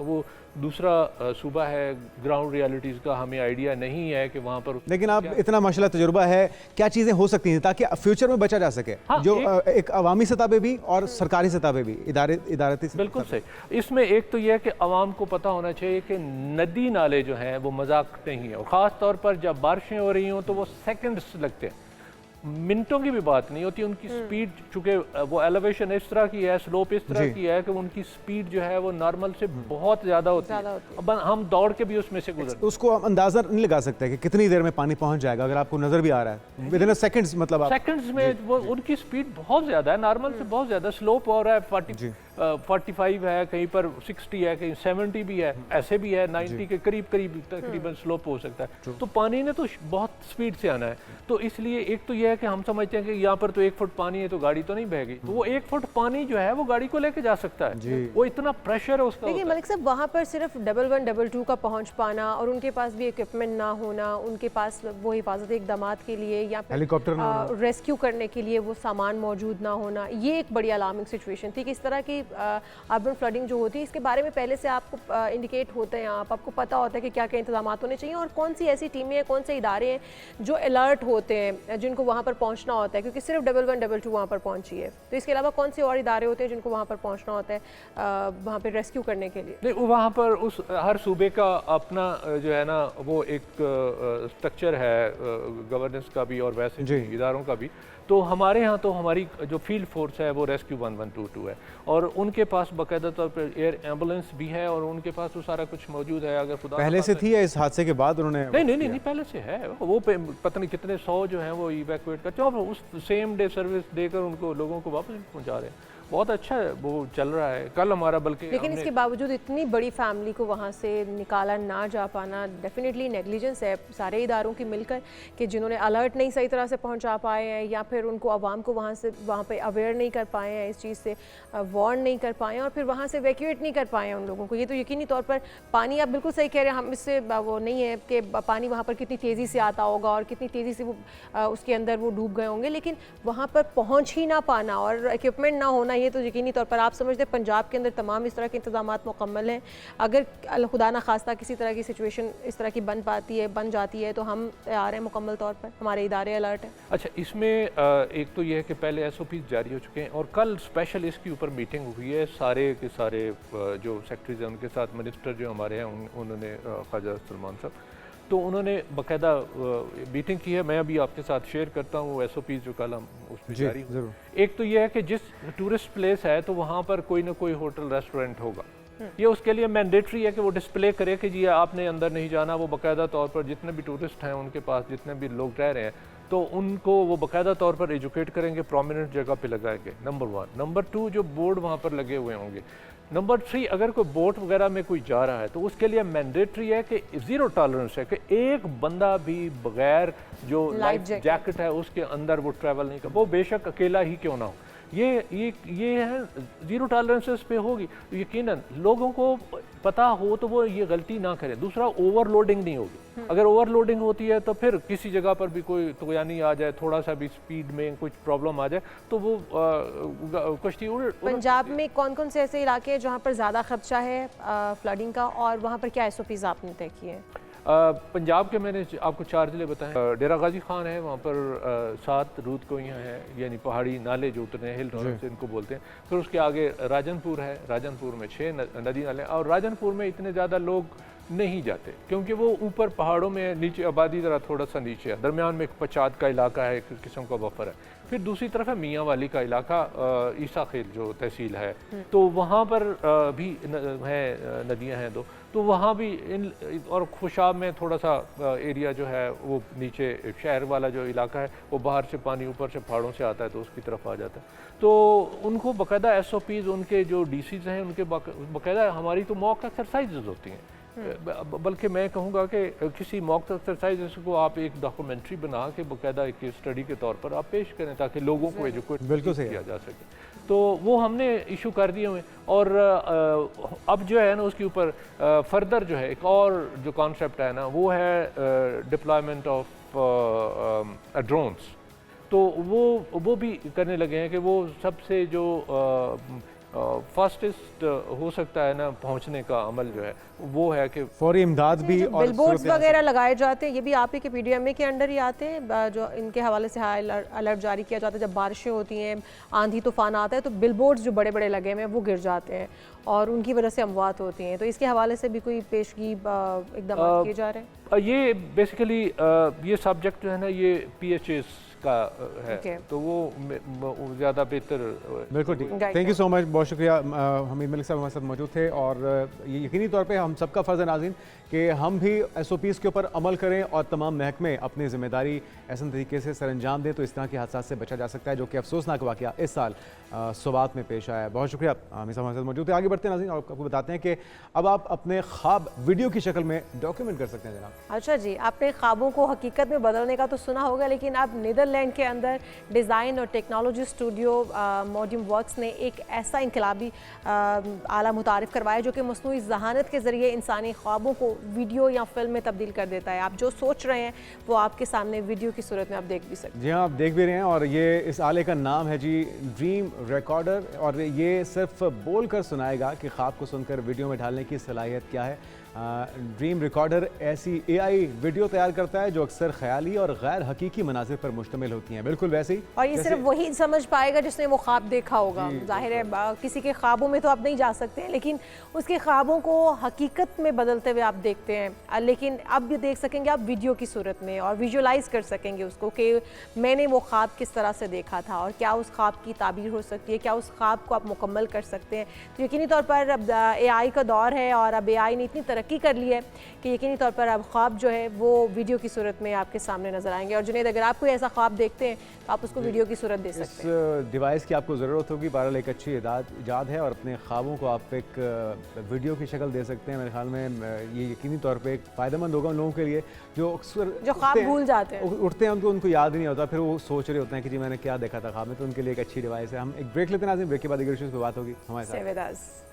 वो दूसरा सूबा है, ग्राउंड रियलिटीज़ का हमें आइडिया नहीं है कि वहाँ पर, लेकिन आप इतना माशाल्लाह तजुर्बा है, क्या चीज़ें हो सकती हैं ताकि फ्यूचर में बचा जा सके? हाँ, जो एक अवामी सतह पे भी और सरकारी सतह पे भी, इदारती बिल्कुल सही। इसमें एक तो यह है कि आवाम को पता होना चाहिए कि नदी नाले जो हैं वो मजाक नहीं है, और ख़ास तौर पर जब बारिशें हो रही हों तो वो सेकंड्स लगते हैं, मिनटों की भी बात नहीं होती। उनकी स्पीड, चूँकि वो एलिवेशन इस तरह की है, स्लोप इस तरह की है कि उनकी स्पीड जो है वो नॉर्मल से बहुत ज़्यादा होती है। अब हम दौड़ के भी उसमें से गुजर, उसको अंदाज़ा नहीं लगा सकते कि कितनी देर में पानी पहुंच जाएगा। अगर आपको नज़र भी आ रहा है विदिन सेकंड्स, मतलब सेकंड्स में वो उनकी स्पीड बहुत ज़्यादा है, नॉर्मल से बहुत ज़्यादा। स्लोप हो रहा है 45 है, कहीं पर 60 है, कहीं 70 भी है, ऐसे भी है 90 के करीब तकरीबन स्लोप हो सकता है। तो पानी ने तो बहुत स्पीड से आना है, तो इसलिए एक तो यह है कि हम समझते हैं कि यहाँ पर तो 1 फुट पानी है तो गाड़ी तो नहीं बहेगी, तो वो 1 फुट पानी जो है वो गाड़ी को लेके जा सकता है, वो इतना प्रेशर है उसका। देखिए मलिक साहब, वहाँ पर सिर्फ 11 22 का पहुँच पाना और उनके पास भी इक्विपमेंट ना होना, उनके पास वो हिफाजती इक़दामात के लिए या फिर हेलीकॉप्टर रेस्क्यू करने के लिए वो सामान मौजूद ना होना, ये एक बड़ी अलार्मिंग सिचुएशन थी कि इस तरह की अर्बन फ्लडिंग जो होती है इसके बारे में पहले से आपको इंडिकेट होते हैं, आपको पता होता है कि क्या क्या इंतजाम होने चाहिए और कौन सी ऐसी टीमें हैं, कौन से इदारे हैं जो अलर्ट होते हैं जिनको वहाँ पर पहुँचना होता है, क्योंकि सिर्फ 11 22 वहाँ पर पहुँची है, तो इसके अलावा कौन से और इदारे होते हैं जिनको वहाँ पर पहुँचना होता है वहाँ पर रेस्क्यू करने के लिए? नहीं, वहाँ पर उस हर सूबे का अपना जो है ना वो एक स्ट्रक्चर है गवर्नेंस का भी और वैसे इदारों का भी। तो हमारे यहाँ तो हमारी जो फील्ड फोर्स है वो रेस्क्यू 1122 है, और उनके पास बाकायदा तौर पर एयर एम्बुलेंस भी है और उनके पास वो सारा कुछ मौजूद है। अगर खुदा पहले से थी या इस हादसे के बाद उन्होंने? नहीं, पहले से है वो, पता नहीं कितने 100 जो हैं वो इवैक्यूएट करते हैं और उस सेम डे सर्विस देकर उनको लोगों को वापस पहुँचा रहे हैं। बहुत अच्छा है, वो चल रहा है। कल हमारा बल्कि लेकिन इसके बावजूद इतनी बड़ी फैमिली को वहाँ से निकाला ना जा पाना डेफिनेटली नेग्लिजेंस है सारे इदारों की मिलकर, कि जिन्होंने अलर्ट नहीं सही तरह से पहुँचा पाए हैं या फिर उनको आवाम को वहाँ पे अवेयर नहीं कर पाए हैं, इस चीज़ से वार्न नहीं कर पाए हैं और फिर वहाँ से वैक्यूएट नहीं कर पाए हैं उन लोगों को। ये तो यकीनी तौर पर पानी, आप बिल्कुल सही कह रहे हैं, हम इससे वो नहीं है कि पानी वहाँ पर कितनी तेज़ी से आता होगा और कितनी तेज़ी से वो उसके अंदर वो डूब गए होंगे, लेकिन वहाँ पर पहुँच ही ना पाना और इक्विपमेंट ना होना, ये तो यकीनी तौर पर आप समझते हैं पंजाब के अंदर तमाम इस तरह के इंतजाम मुकम्मल हैं। अगर खुदा ना खास्ता किसी तरह की सिचुएशन इस तरह की बन जाती है तो हम तैयार हैं मुकम्मल तौर पर, हमारे इदारे अलर्ट हैं। अच्छा, इसमें एक तो ये है कि पहले SOP जारी हो चुके हैं और कल स्पेशल इसके ऊपर मीटिंग हुई है, सारे के सारे जो सेक्रेटरीज हैं उनके साथ, मिनिस्टर जो हमारे हैं उन्होंने ख्वाजा सलमान साहब, तो उन्होंने बाकायदा मीटिंग की है। मैं अभी आपके साथ शेयर करता हूँ SOP जो कल हम उसमें जारी हुए। एक तो ये है कि जिस टूरिस्ट प्लेस है तो वहाँ पर कोई ना कोई होटल रेस्टोरेंट होगा, ये उसके लिए मैंडेटरी है कि वो डिस्प्ले करे कि जी आपने अंदर नहीं जाना। वो बाकायदा तौर पर जितने भी टूरिस्ट हैं उनके पास जितने भी लोग रह रहे हैं तो उनको वो बाकायदा तौर पर एजुकेट करेंगे, प्रोमिनेंट जगह पे लगाएंगे, नंबर 1। नंबर 2, जो बोर्ड वहाँ पर लगे हुए होंगे। नंबर 3, अगर कोई बोट वगैरह में कोई जा रहा है तो उसके लिए मैंडेटरी है कि ज़ीरो टॉलरेंस है कि एक बंदा भी बगैर जो लाइफ जैकेट है उसके अंदर वो ट्रैवल नहीं कर, वो बेशक अकेला ही क्यों ना हो। ये है ज़ीरो टॉलरेंसेस पे होगी, यकीनन लोगों को पता हो तो वो ये गलती ना करें। दूसरा, ओवरलोडिंग नहीं होगी। अगर ओवरलोडिंग होती है तो फिर किसी जगह पर भी कोई तोयानी आ जाए, थोड़ा सा भी स्पीड में कुछ प्रॉब्लम आ जाए तो वो कश्ती पंजाब में कौन कौन से ऐसे इलाके हैं जहाँ पर ज़्यादा खदशा है फ्लडिंग का और वहाँ पर क्या SOPs आपने तय किए हैं? पंजाब के मैंने आपको 4 ज़िले बताए। डेरा गाजी खान है, वहाँ पर 7 रूद कोइयाँ हैं, यानी पहाड़ी नाले जो उतरने हिल टॉर्रेंट्स इनको बोलते हैं। फिर उसके आगे राजनपुर है, राजनपुर में 6 नदी नाले, और राजनपुर में इतने ज़्यादा लोग नहीं जाते क्योंकि वो ऊपर पहाड़ों में, नीचे आबादी ज़रा थोड़ा सा नीचे है, दरमियान में एक पचात का इलाका है, एक किस्म का बफर है। फिर दूसरी तरफ है मियाँ वाली का इलाका, ईसा खेल जो तहसील है, तो वहाँ पर भी है नदियाँ हैं 2, तो वहाँ भी और खुशाब में थोड़ा सा एरिया जो है वो नीचे शहर वाला जो इलाका है वो बाहर से पानी ऊपर से पहाड़ों से आता है तो उसकी तरफ आ जाता है। तो उनको बाकायदा SOPs, उनके जो DCs हैं उनके बाकायदा, हमारी तो मॉक एक्सरसाइजेज होती हैं, बल्कि मैं कहूँगा कि किसी मॉक एक्सरसाइज को आप एक डॉक्यूमेंट्री बना के बाकायदा एक स्टडी के तौर पर आप पेश करें ताकि लोगों को एजुकेट किया जा सके। तो वो हमने इशू कर दिए हुए, और अब जो है ना उसके ऊपर फर्दर जो है एक और जो कॉन्सेप्ट है ना वो है डिप्लॉयमेंट ऑफ ड्रोन्स। तो वो भी करने लगे हैं कि वो सबसे जो फास्टेस्ट हो सकता है ना पहुंचने का अमल जो है वो है कि फौरी इमदाद भी, और बिलबोर्ड्स वगैरह लगाए जाते हैं, ये भी आप ही के PDMA के अंडर ही आते हैं, जो इनके हवाले से हाई अलर्ट जारी किया जाता है। जब बारिशें होती हैं, आंधी तूफान आता है तो बिलबोर्ड्स जो बड़े बड़े लगे हुए हैं वो गिर जाते हैं और उनकी वजह से अमवात होती हैं। तो इसके हवाले से भी कोई पेशगी इक़दाम किए जा रहे हैं? ये बेसिकली ये सब्जेक्ट जो है ना ये PHS का है, तो वो ज़्यादा बेहतर। बिल्कुल ठीक, थैंक यू सो मच, बहुत शुक्रिया। हमीद मलिक साहब हमारे साथ मौजूद थे, और ये यकीनी तौर पे हम सबका फ़र्ज़ है नाज़रीन कि हम भी SOPs के ऊपर अमल करें और तमाम महकमे अपनी ज़िम्मेदारी ऐसे तरीके से सरअंजाम दें तो इस तरह के हादसा से बचा जा सकता है जो कि अफसोसनाक वाक़या इस साल सुबात में पेश आया है। बहुत शुक्रिया, हमीद साहब हमारे साथ मौजूद थे। आगे बढ़ते हैं नाज़रीन, और आपको बताते हैं कि अब आप अपने ख्वाब वीडियो की शक्ल में डॉक्यूमेंट कर सकते हैं जनाब। अच्छा जी, आपने ख्वाबों को हकीकत में बदलने का तो सुना होगा, लेकिन अब नीदरलैंड के अंदर डिज़ाइन और टेक्नोलॉजी स्टूडियो मॉड्यूम वर्क्स ने एक ऐसा इनकलाबी आला मुतारिफ करवाया जो कि मस्नूई ज़हानत के ज़रिए इंसानी ख्वाबों को वीडियो या फिल्म में तब्दील कर देता है। आप जो सोच रहे हैं वो आपके सामने वीडियो की सूरत में आप देख भी सकते हैं। जी हाँ, आप देख भी रहे हैं, और ये इस आले का नाम है जी ड्रीम रिकॉर्डर, और ये सिर्फ बोल कर सुनाएगा कि ख्वाब को सुनकर वीडियो में ढालने की सलाहियत क्या है। ड्रीम रिकॉर्डर ऐसी AI वीडियो तैयार करता है जो अक्सर ख्याली और गैर हकीकी मनाजिर पर मुश्तमिल होती हैं, बिल्कुल वैसे ही। और ये सिर्फ वही समझ पाएगा जिसने वो ख्वाब देखा होगा। जाहिर है किसी के ख्वाबों में तो आप नहीं जा सकते हैं, लेकिन उसके ख्वाबों को हकीकत में बदलते हुए आप देखते हैं। लेकिन अब भी देख सकेंगे आप वीडियो की सूरत में, और विजुअलाइज कर सकेंगे उसको कि मैंने वो ख्वाब किस तरह से देखा था और क्या उस ख्वाब की ताबीर हो सकती है, क्या उस ख्वाब को आप मुकम्मल कर सकते हैं। तो यकीनी तौर पर अब AI का दौर है और अब AI ने इतनी तरक्की तरक्की कर ली है कि यकीनी तौर पर अब ख्वाब जो है वो वीडियो की सूरत में आपके सामने नज़र आएंगे। और जुनैद, अगर आप कोई ऐसा ख्वाब देखते हैं तो आप उसको वीडियो की सूरत दे सकते हैं। इस डिवाइस की आपको ज़रूरत होगी, बहरहाल एक अच्छी इजाद है और अपने ख्वाबों को आप एक वीडियो की शक्ल दे सकते हैं। मेरे ख्याल में ये यकीनी तौर पे एक फ़ायदेमंद होगा उन लोगों के लिए जो अक्सर ख्वाब भूल जाते हैं, उठते हैं उनको याद ही नहीं होता, फिर वो सोच रहे होते हैं कि जी मैंने क्या देखा था ख्वाब में। तो उनके लिए एक अच्छी डिवाइस है। हम एक ब्रेक लेते हैं नाज़रीन, ब्रेक के बाद इश्यूज़ पे बात होगी हमारे साथ।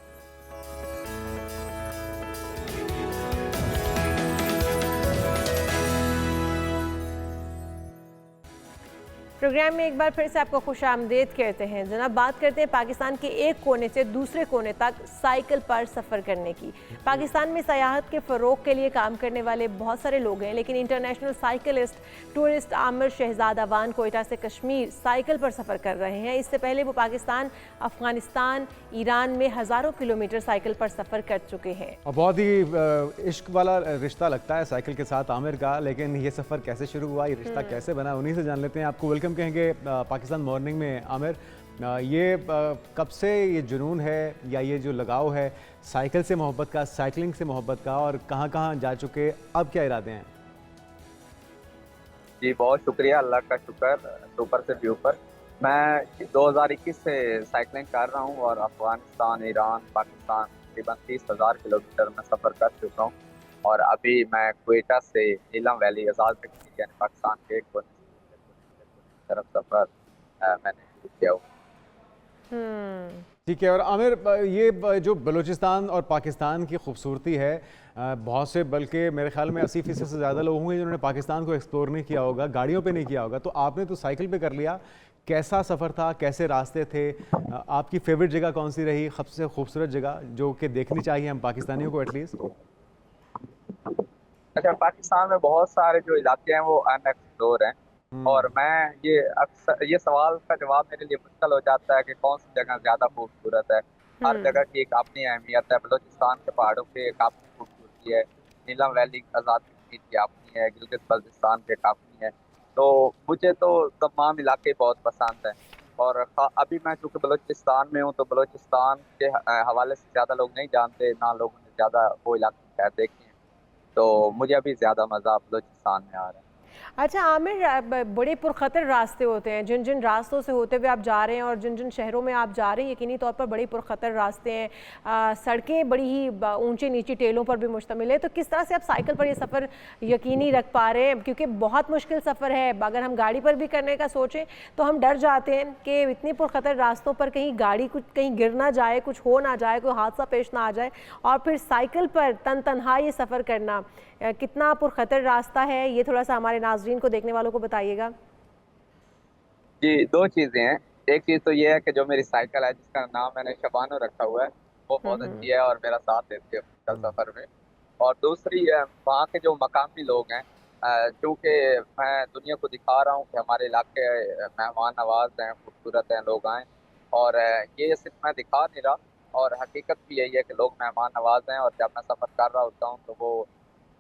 प्रोग्राम में एक बार फिर से आपको खुश आमदेद कहते हैं। जनाब, बात करते हैं पाकिस्तान के एक कोने से दूसरे कोने तक साइकिल पर सफ़र करने की। पाकिस्तान में सयाहत के फ़रोग के लिए काम करने वाले बहुत सारे लोग हैं, लेकिन international cyclist tourist Aamir Shahzad Awan Quetta से कश्मीर साइकिल पर सफ़र कर रहे हैं। इससे पहले वो पाकिस्तान, अफ़गानिस्तान, ईरान में हज़ारों किलोमीटर साइकिल पर सफ़र कर चुके हैं। और बहुत ही इश्क वाला रिश्ता लगता है साइकिल के साथ आमिर का, लेकिन ये सफ़र कैसे शुरू हुआ, ये रिश्ता कैसे बना, उन्हीं से जान लेते हैं। आपको वेलकम कहेंगे पाकिस्तान मॉर्निंग में। आमिर, ये कब से ये जुनून है या ये जो लगाव है साइकिल से मोहब्बत का, साइकिलिंग से मोहब्बत का, और कहाँ कहाँ जा चुके, अब क्या इरादे हैं? जी बहुत शुक्रिया, अल्लाह का शुक्र, सुपर से भी ऊपर। मैं 2021 से साइकिलिंग कर रहा हूँ और अफगानिस्तान, ईरान, पाकिस्तान तकरीबन 30,000 किलोमीटर में सफ़र कर चुका हूँ। और अभी मैं क्वेटा से नीलम वैली आज़ाद कश्मीर यानी पाकिस्तान के एक कोने से तरफ सफ़र मैंने शुरू किया हुआ। ठीक है। और आमिर, ये जो बलूचिस्तान और पाकिस्तान की खूबसूरती है, बहुत से, बल्कि मेरे ख्याल में 80% से ज़्यादा लोग होंगे जिन्होंने पाकिस्तान को एक्सप्लोर नहीं किया होगा, गाड़ियों पे नहीं किया होगा। तो आपने तो साइकिल पे कर लिया, कैसा सफ़र था, कैसे रास्ते थे, आपकी फेवरेट जगह कौन सी रही, सबसे खूबसूरत जगह जो कि देखनी चाहिए हम पाकिस्तानियों को एटलीस्ट? अच्छा, पाकिस्तान में बहुत सारे जो इलाके हैं वो अनएक्सप्लोर हैं, और मैं ये अक्सर ये सवाल का जवाब मेरे लिए मुश्किल हो जाता है कि कौन सी जगह ज़्यादा खूबसूरत है। हर जगह की एक अपनी अहमियत है। बलूचिस्तान के पहाड़ों पे एक अपनी खूबसूरती है, नीलम वैली आज़ाद कश्मीर की अपनी है, गिलगित बल्तिस्तान की एक अपनी है। तो मुझे तो तमाम इलाके बहुत पसंद हैं। और अभी मैं चूँकि बलूचिस्तान में हूँ तो बलूचिस्तान के हवाले से ज़्यादा लोग नहीं जानते, ना लोगों ने ज़्यादा वो इलाके खैर देखे हैं, तो मुझे अभी ज़्यादा मज़ा बलूचिस्तान में आ रहा है। अच्छा आमिर, बड़े पुरखतर रास्ते होते हैं, जिन जिन रास्तों से होते हुए आप जा रहे हैं और जिन जिन शहरों में आप जा रहे हैं, यकीनी तौर पर बड़े पुरखतर रास्ते हैं, सड़कें बड़ी ही ऊंची नीची टेलों पर भी मुश्तमिल है। तो किस तरह से आप साइकिल पर ये सफ़र यकीनी रख पा रहे हैं? क्योंकि बहुत मुश्किल सफ़र है। अगर हम गाड़ी पर भी करने का सोचें तो हम डर जाते हैं कि इतनी पुरखतर रास्तों पर कहीं गाड़ी कुछ कहीं गिर ना जाए, कुछ हो ना जाए, कोई हादसा पेश ना आ जाए। और फिर साइकिल पर तनहा ये सफ़र करना कितना पुरखतर रास्ता है, ये थोड़ा सा हमारे नाज़रीन को, देखने वालों को बताइएगा। जी, दो चीज़ें हैं। एक चीज़ तो ये है कि जो मेरी साइकिल है जिसका नाम मैंने शबानो रखा हुआ है, वो बहुत अच्छी है और मेरा साथ देती है सफ़र में। और दूसरी वहाँ के जो मकामी लोग हैं, क्योंकि मैं दुनिया को दिखा रहा हूँ कि हमारे इलाके मेहमान नवाज़ हैं, खूबसूरत हैं, लोग आएँ। और ये सिर्फ मैं दिखा नहीं रहा, और हकीकत भी यही है कि लोग मेहमान नवाज़ हैं। और जब मैं सफ़र कर रहा होता हूँ तो वो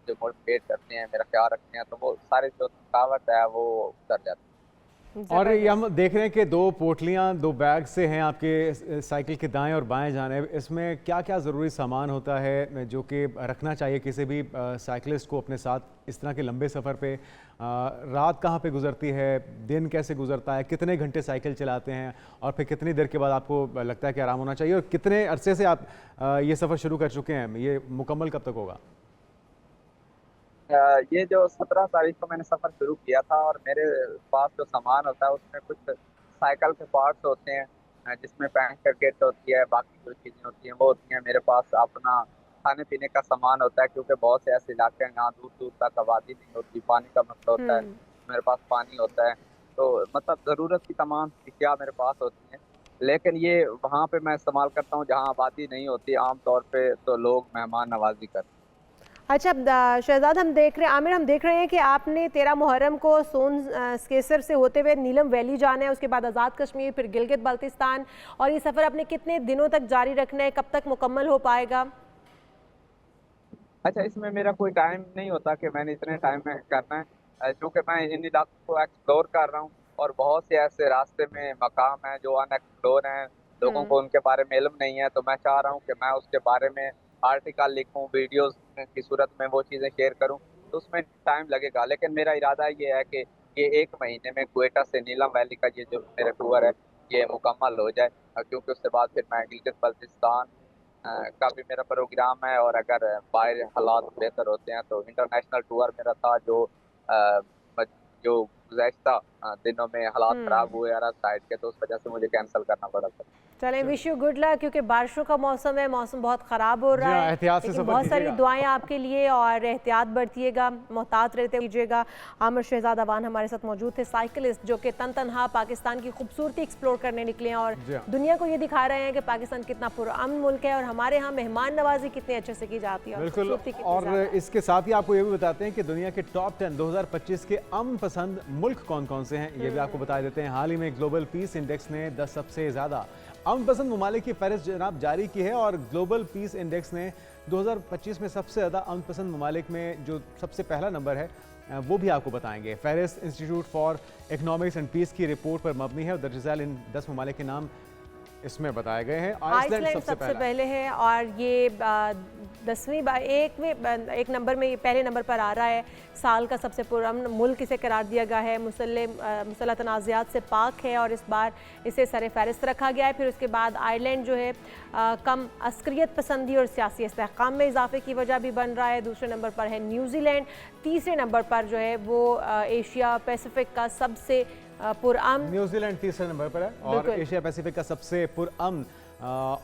जो मोटिवेट करते हैं, मेरा ख्याल रखते हैं, तो वो सारी जो थकावट है वो उतर जाती है। और ये हम देख रहे हैं कि दो पोटलियाँ, दो बैग से हैं आपके साइकिल के दाएं और बाएं जानिब। इसमें क्या क्या ज़रूरी सामान होता है जो कि रखना चाहिए किसी भी साइकिलिस्ट को अपने साथ इस तरह के लंबे सफ़र पे? रात कहाँ पे गुजरती है, दिन कैसे गुजरता है, कितने घंटे साइकिल चलाते हैं, और फिर कितनी देर के बाद आपको लगता है कि आराम होना चाहिए, और कितने अरसे से आप ये सफ़र शुरू कर चुके हैं, ये मुकम्मल कब तक होगा? ये जो 17 तारीख को मैंने सफ़र शुरू किया था, और मेरे पास जो सामान होता है उसमें कुछ साइकिल के पार्ट्स होते हैं, जिसमें पैंकर किट होती है, बाकी जो चीज़ें होती हैं वो होती हैं। मेरे पास अपना खाने पीने का सामान होता है, क्योंकि बहुत से ऐसे इलाके हैं जहाँ दूर दूर तक आबादी नहीं होती, पानी का मसला होता है। मेरे पास पानी होता है, तो मतलब ज़रूरत की तमाम चीज़ें मेरे पास होती हैं। लेकिन ये वहाँ पे मैं इस्तेमाल करता हूँ जहाँ आबादी नहीं होती। आम तौर पे तो लोग मेहमान नवाजी करते हैं। अच्छा शहजाद, हम देख रहे हैं, आमिर, हम देख रहे हैं कि आपने 13 मुहर्रम को सोन केसर से होते हुए नीलम वैली जाना है, उसके बाद आज़ाद कश्मीर, फिर गिलगित बाल्टिस्तान, और ये सफ़र आपने कितने दिनों तक जारी रखना है, कब तक मुकम्मल हो पाएगा? अच्छा, इसमें मेरा कोई टाइम नहीं होता कि मैंने इतने टाइम में करना है, क्योंकि मैं इन इलाकों को एक्सप्लोर कर रहा हूँ, और बहुत से ऐसे रास्ते में मकाम हैं जो अनएक्सप्लोर हैं, लोगों को उनके बारे में इल्म नहीं है। तो मैं चाह रहा हूँ कि मैं उसके बारे में आर्टिकल लिखूँ, वीडियोस की सूरत में वो चीज़ें शेयर करूं तो उसमें टाइम लगेगा, लेकिन मेरा इरादा ये है कि ये 1 महीने में क्वेटा से नीलम वैली का ये जो मेरा टूर है ये मुकम्मल हो जाए, क्योंकि उसके बाद फिर मैं गिलगित बल्तिस्तान का भी मेरा प्रोग्राम है, और अगर बाहर हालात बेहतर होते हैं तो इंटरनेशनल टूर मेरा था जो अ, जो गुज़श्ता दिनों में हालात ख़राब हुए अरब साइड के, तो उस वजह से मुझे कैंसिल करना पड़ा था। चलें, विश यू गुड लक, क्योंकि बारिशों का मौसम है, मौसम बहुत ख़राब हो रहा जी हाँ, है, एहतियात से लेकिन सफ़र बहुत सारी कीजिएगा। दुआएं आपके लिए, और एहतियात बरतिएगा, मोहतात रहते कीजिएगा। आमिर शहजाद अवान हमारे साथ मौजूद थे, साइकिलिस्ट जो कि तनहा पाकिस्तान की खूबसूरती एक्सप्लोर करने निकले हैं और जी हाँ। दुनिया को ये दिखा रहे हैं कि पाकिस्तान कितना पुरअमन मुल्क है और हमारे यहाँ मेहमान नवाजी कितने अच्छे से की जाती है और बिल्कुल। खूबसूरती कितनी और ज़्यादा है। इसके साथ ही आपको ये भी बताते हैं कि दुनिया के टॉप 10 2025 के अमन पसंद मुल्क कौन कौन से हैं, ये भी आपको बता देते हैं। हाल ही में ग्लोबल पीस इंडेक्स ने 10 सबसे ज़्यादा अमन पसंद ममालिक की फहरिस्त जनाब जारी की है, और ग्लोबल पीस इंडेक्स ने 2025 में सबसे ज़्यादा अमन पसंद ममालिक में जो सबसे पहला नंबर है वो भी आपको बताएंगे। फहरिस्त institute for economics and peace की रिपोर्ट पर मबनी है, और दरअसल इन 10 ममालिक के नाम इसमें बताए गए हैं। आइसलैंड सबसे पहले है, और ये 10वीं बार एक नंबर में, ये पहले नंबर पर आ रहा है। साल का सबसे पुरअमन मुल्क इसे करार दिया गया है, मुसल्लह तनाज़ात से पाक है और इस बार इसे सर फहरिस्त रखा गया है। फिर उसके बाद आयरलैंड जो है कम अस्करियत पसंदी और सियासी इस्तेहकाम में इजाफे की वजह भी बन रहा है। दूसरे नंबर पर है न्यूजीलैंड। तीसरे नंबर पर जो है वो एशिया पैसिफिक का सबसे पुरअमन, न्यूजीलैंड तीसरे नंबर पर है, और एशिया पैसिफिक का सबसे पुरअमन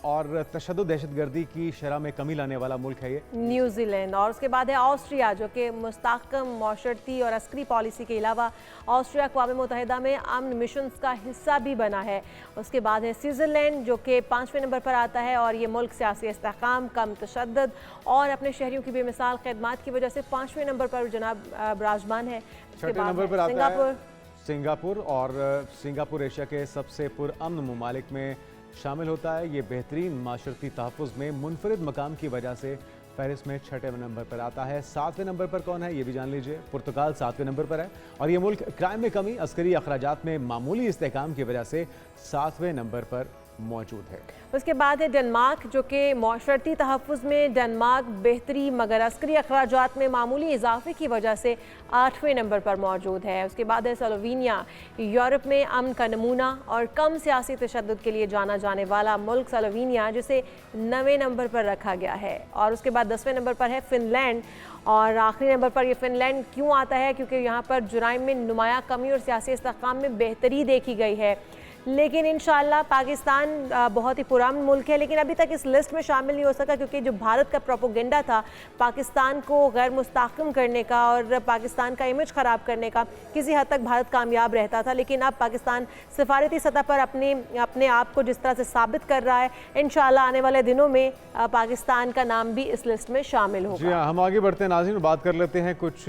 और तशद्दुद दहशतगर्दी की शरह में कमी लाने वाला मुल्क है ये न्यूजीलैंड। और उसके बाद है ऑस्ट्रिया, जो कि मुस्तहकम माशरती और अस्करी पॉलिसी के अलावा ऑस्ट्रिया अक़वाम मुत्तहिदा में अमन मिशंस का हिस्सा भी बना है। उसके बाद है स्विट्ज़रलैंड, जो कि 5वें नंबर पर आता है, और ये मुल्क सियासी इस्तेहकाम, कम तशद्दुद और अपने शहरियों की बेमिसाल खिदमत की वजह से 5वें नंबर पर जनाब विराजमान है। उसके बाद नंबर पर आता सिंगापुर। है सिंगापुर, और सिंगापुर एशिया के सबसे पुरअमन ममालिक में शामिल होता है। ये बेहतरीन माशरती तहफ़्फ़ुज़ में मुनफरिद मकाम की वजह से फहरिस्त में 6वें नंबर पर आता है। 7वें नंबर पर कौन है ये भी जान लीजिए, पुर्तगाल 7वें नंबर पर है, और ये मुल्क क्राइम में कमी, अस्करी अखराजात में मामूली इस्तेहकाम की वजह से 7वें नंबर पर मौजूद है। उसके बाद है डेनमार्क, जो कि माशरती तहफ़्फ़ुज़ में डेनमार्क बेहतरी मगर अस्करी अखराजात में मामूली इजाफे की वजह से 8वें नंबर पर मौजूद है। उसके बाद है स्लोवेनिया, यूरोप में अमन का नमूना और कम सियासी तशद्दुद के लिए जाना जाने वाला मुल्क स्लोवेनिया, जिसे 9वें नंबर पर रखा गया है। और उसके बाद 10वें नंबर पर है फ़िनलैंड, और आखिरी नंबर पर ये फ़िनलैंड क्यों आता है, क्योंकि यहाँ पर जुराइम में नुमाया कमी और सियासी इस्तेहकाम में बेहतरी देखी गई है। लेकिन इंशाल्लाह पाकिस्तान बहुत ही पुराना मुल्क है, लेकिन अभी तक इस लिस्ट में शामिल नहीं हो सका, क्योंकि जो भारत का प्रोपोगेंडा था पाकिस्तान को गैर मुस्तहकम करने का और पाकिस्तान का इमेज ख़राब करने का, किसी हद तक भारत कामयाब रहता था। लेकिन अब पाकिस्तान सिफारती सतह पर अपने आप को जिस तरह से साबित कर रहा है, इंशाल्लाह आने वाले दिनों में पाकिस्तान का नाम भी इस लिस्ट में शामिल होगा। जी हाँ, हम आगे बढ़ते हैं नाज़रीन, बात कर लेते हैं कुछ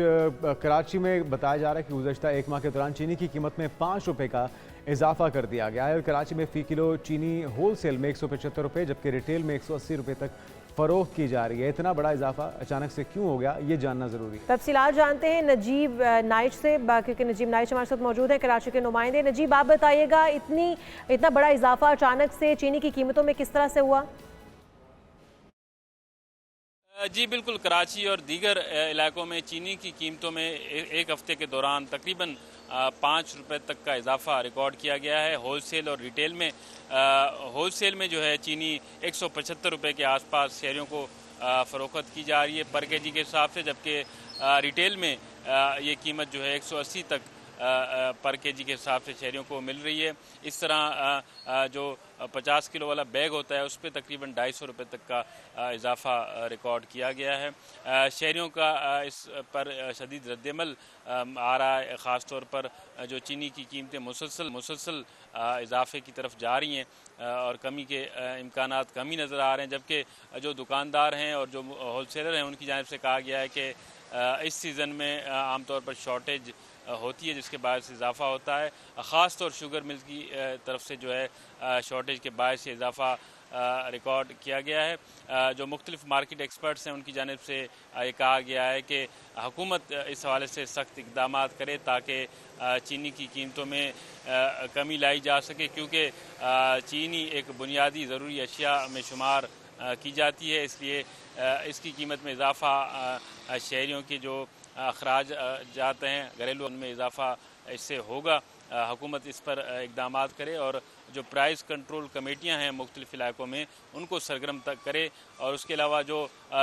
कराची में बताया जा रहा है कि गुज़श्ता एक माह के दौरान चीनी की कीमत में 5 रुपये का इजाफा कर दिया गया है। कराची में फ़ी किलो चीनी होल सेल में 175 रुपये, जबकि रिटेल में 180 रुपये तक फ़रोख्त की जा रही है। इतना बड़ा इजाफा अचानक से क्यों हो गया, ये जानना ज़रूरी है। तफसीलात जानते हैं नजीब नाइच से, क्योंकि नजीब नाइच हमारे साथ मौजूद है, कराची के नुमाइंदे। नजीब, आप बताइएगा इतना बड़ा इजाफा अचानक से चीनी की कीमतों में किस तरह से हुआ? जी बिल्कुल, कराची और दीगर इलाकों में चीनी की कीमतों में एक हफ्ते के दौरान तकरीबन 5 रुपये तक का इजाफा रिकॉर्ड किया गया है। होलसेल और रिटेल में होलसेल में जो है चीनी 175 रुपये के आसपास शहरियों को फ़रोख्त की जा रही है पर केजी के हिसाब से, जबकि रिटेल में ये कीमत जो है 180 तक पर केजी के हिसाब से शहरियों को मिल रही है। इस तरह जो 50 किलो वाला बैग होता है उस पर तकरीबन 250 रुपये तक का इजाफा रिकॉर्ड किया गया है। शहरियों का इस पर शदीद रद्दमल आ रहा है, ख़ास तौर पर जो चीनी की कीमतें मुसलसल इजाफे की तरफ जा रही हैं और कमी के इम्कानात कम ही नज़र आ रहे हैं, जबकि जो दुकानदार हैं और जो होलसेलर हैं उनकी जानिब से कहा गया है कि इस सीज़न में आमतौर पर शॉर्टेज होती है, जिसके बायस इजाफा होता है। ख़ास तौर शुगर मिल की तरफ से जो है शॉर्टेज के बायस इजाफा रिकॉर्ड किया गया है। जो मुख्तलिफ मार्केट एक्सपर्ट्स हैं उनकी जानिब से ये कहा गया है कि हुकूमत इस हवाले से सख्त इक़दाम करे ताकि चीनी की कीमतों में कमी लाई जा सके, क्योंकि चीनी एक बुनियादी ज़रूरी अशिया में शुमार की जाती है, इसलिए इसकी कीमत में इजाफ़ा शहरियों के जो अखराज जाते हैं घरेलू उनमें इजाफ़ा इससे होगा। हुकूमत इस पर इक़दाम करे और जो प्राइस कंट्रोल कमेटियां हैं मुख्तलिफ़ इलाकों में उनको सरगर्म तक करे, और उसके अलावा जो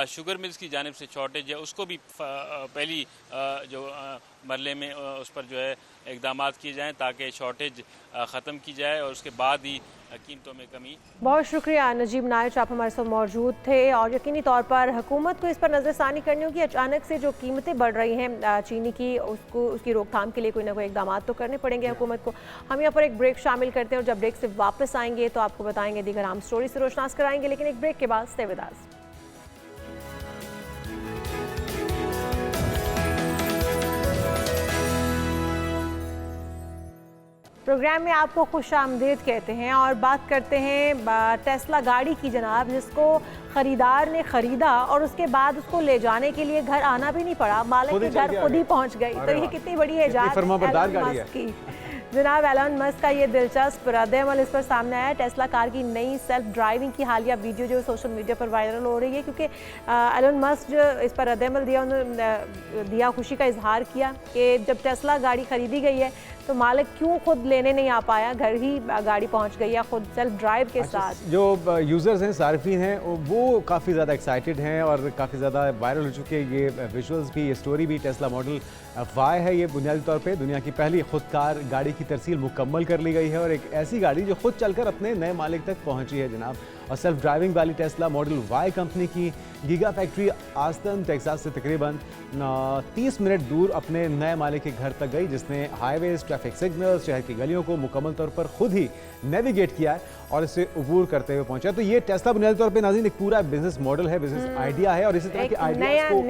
शुगर मिल्स की जानिब से शॉर्टेज है उसको भी पहली जो मरले में उस पर जो है इक़दाम किए जाएँ ताकि शॉर्टेज ख़त्म की जाए और उसके बाद ही कीमतों में कमी। बहुत शुक्रिया नजीब नाइच, आप हमारे साथ मौजूद थे। और यकीनी तौर पर हुकूमत को इस पर नज़रसानी करनी होगी। अचानक से जो कीमतें बढ़ रही हैं चीनी की, उसकी रोकथाम के लिए कोई ना कोई इक़दाम तो करने पड़ेंगे हुकूमत को। हम यहाँ पर एक ब्रेक शामिल करते हैं और जब ब्रेक से वापस आएंगे तो आपको बताएंगे दीगर आम स्टोरी से रोशनास कराएंगे, लेकिन एक ब्रेक के बाद स्टे विद अस। प्रोग्राम में आपको खुश आमदीद कहते हैं और बात करते हैं टेस्ला गाड़ी की जनाब, जिसको ख़रीदार ने ख़रीदा और उसके बाद उसको ले जाने के लिए घर आना भी नहीं पड़ा, मालिक के घर खुद ही पहुंच गई। तो ये कितनी बड़ी एजाज़ की जनाब एलन मस्क का ये दिलचस्प रद्द-ए-अमल इस पर सामने आया। टेस्ला कार की नई सेल्फ ड्राइविंग की हालिया वीडियो जो सोशल मीडिया पर वायरल हो रही है, क्योंकि एलन मस्क जो इस पर रद्द-ए-अमल दिया, उन्होंने खुशी का इजहार किया कि जब टेस्ला गाड़ी खरीदी गई है तो मालिक क्यों खुद लेने नहीं आ पाया, घर ही गाड़ी पहुंच गई है खुद सेल्फ ड्राइव के साथ। जो यूज़र्स हैं, सार्फिन हैं, वो काफ़ी ज़्यादा एक्साइटेड हैं और काफ़ी ज़्यादा वायरल हो चुके हैं ये विजुअल्स भी, ये स्टोरी भी। टेस्ला मॉडल वाई है ये, बुनियादी तौर पे दुनिया की पहली खुदकार गाड़ी की तरसील मुकम्मल कर ली गई है और एक ऐसी गाड़ी जो खुद चलकर अपने नए मालिक तक पहुंची है जनाब। और सेल्फ ड्राइविंग वाली टेस्ला मॉडल वाई कंपनी की गीगा फैक्ट्री आस्टन टेक्सास से तकरीबन 30 मिनट दूर अपने नए मालिक के घर तक गई, जिसने हाईवेज, ट्रैफिक सिग्नल्स, शहर की गलियों को मुकम्मल तौर पर खुद ही नेविगेट किया है और इसे अबूर करते हुए पहुंचा। तो ये टेस्ला बुनियादी तौर पे नाज़रीन एक पूरा बिजनेस मॉडल है, बिजनेस आइडिया है और इसी तरह के आइडियाज़ को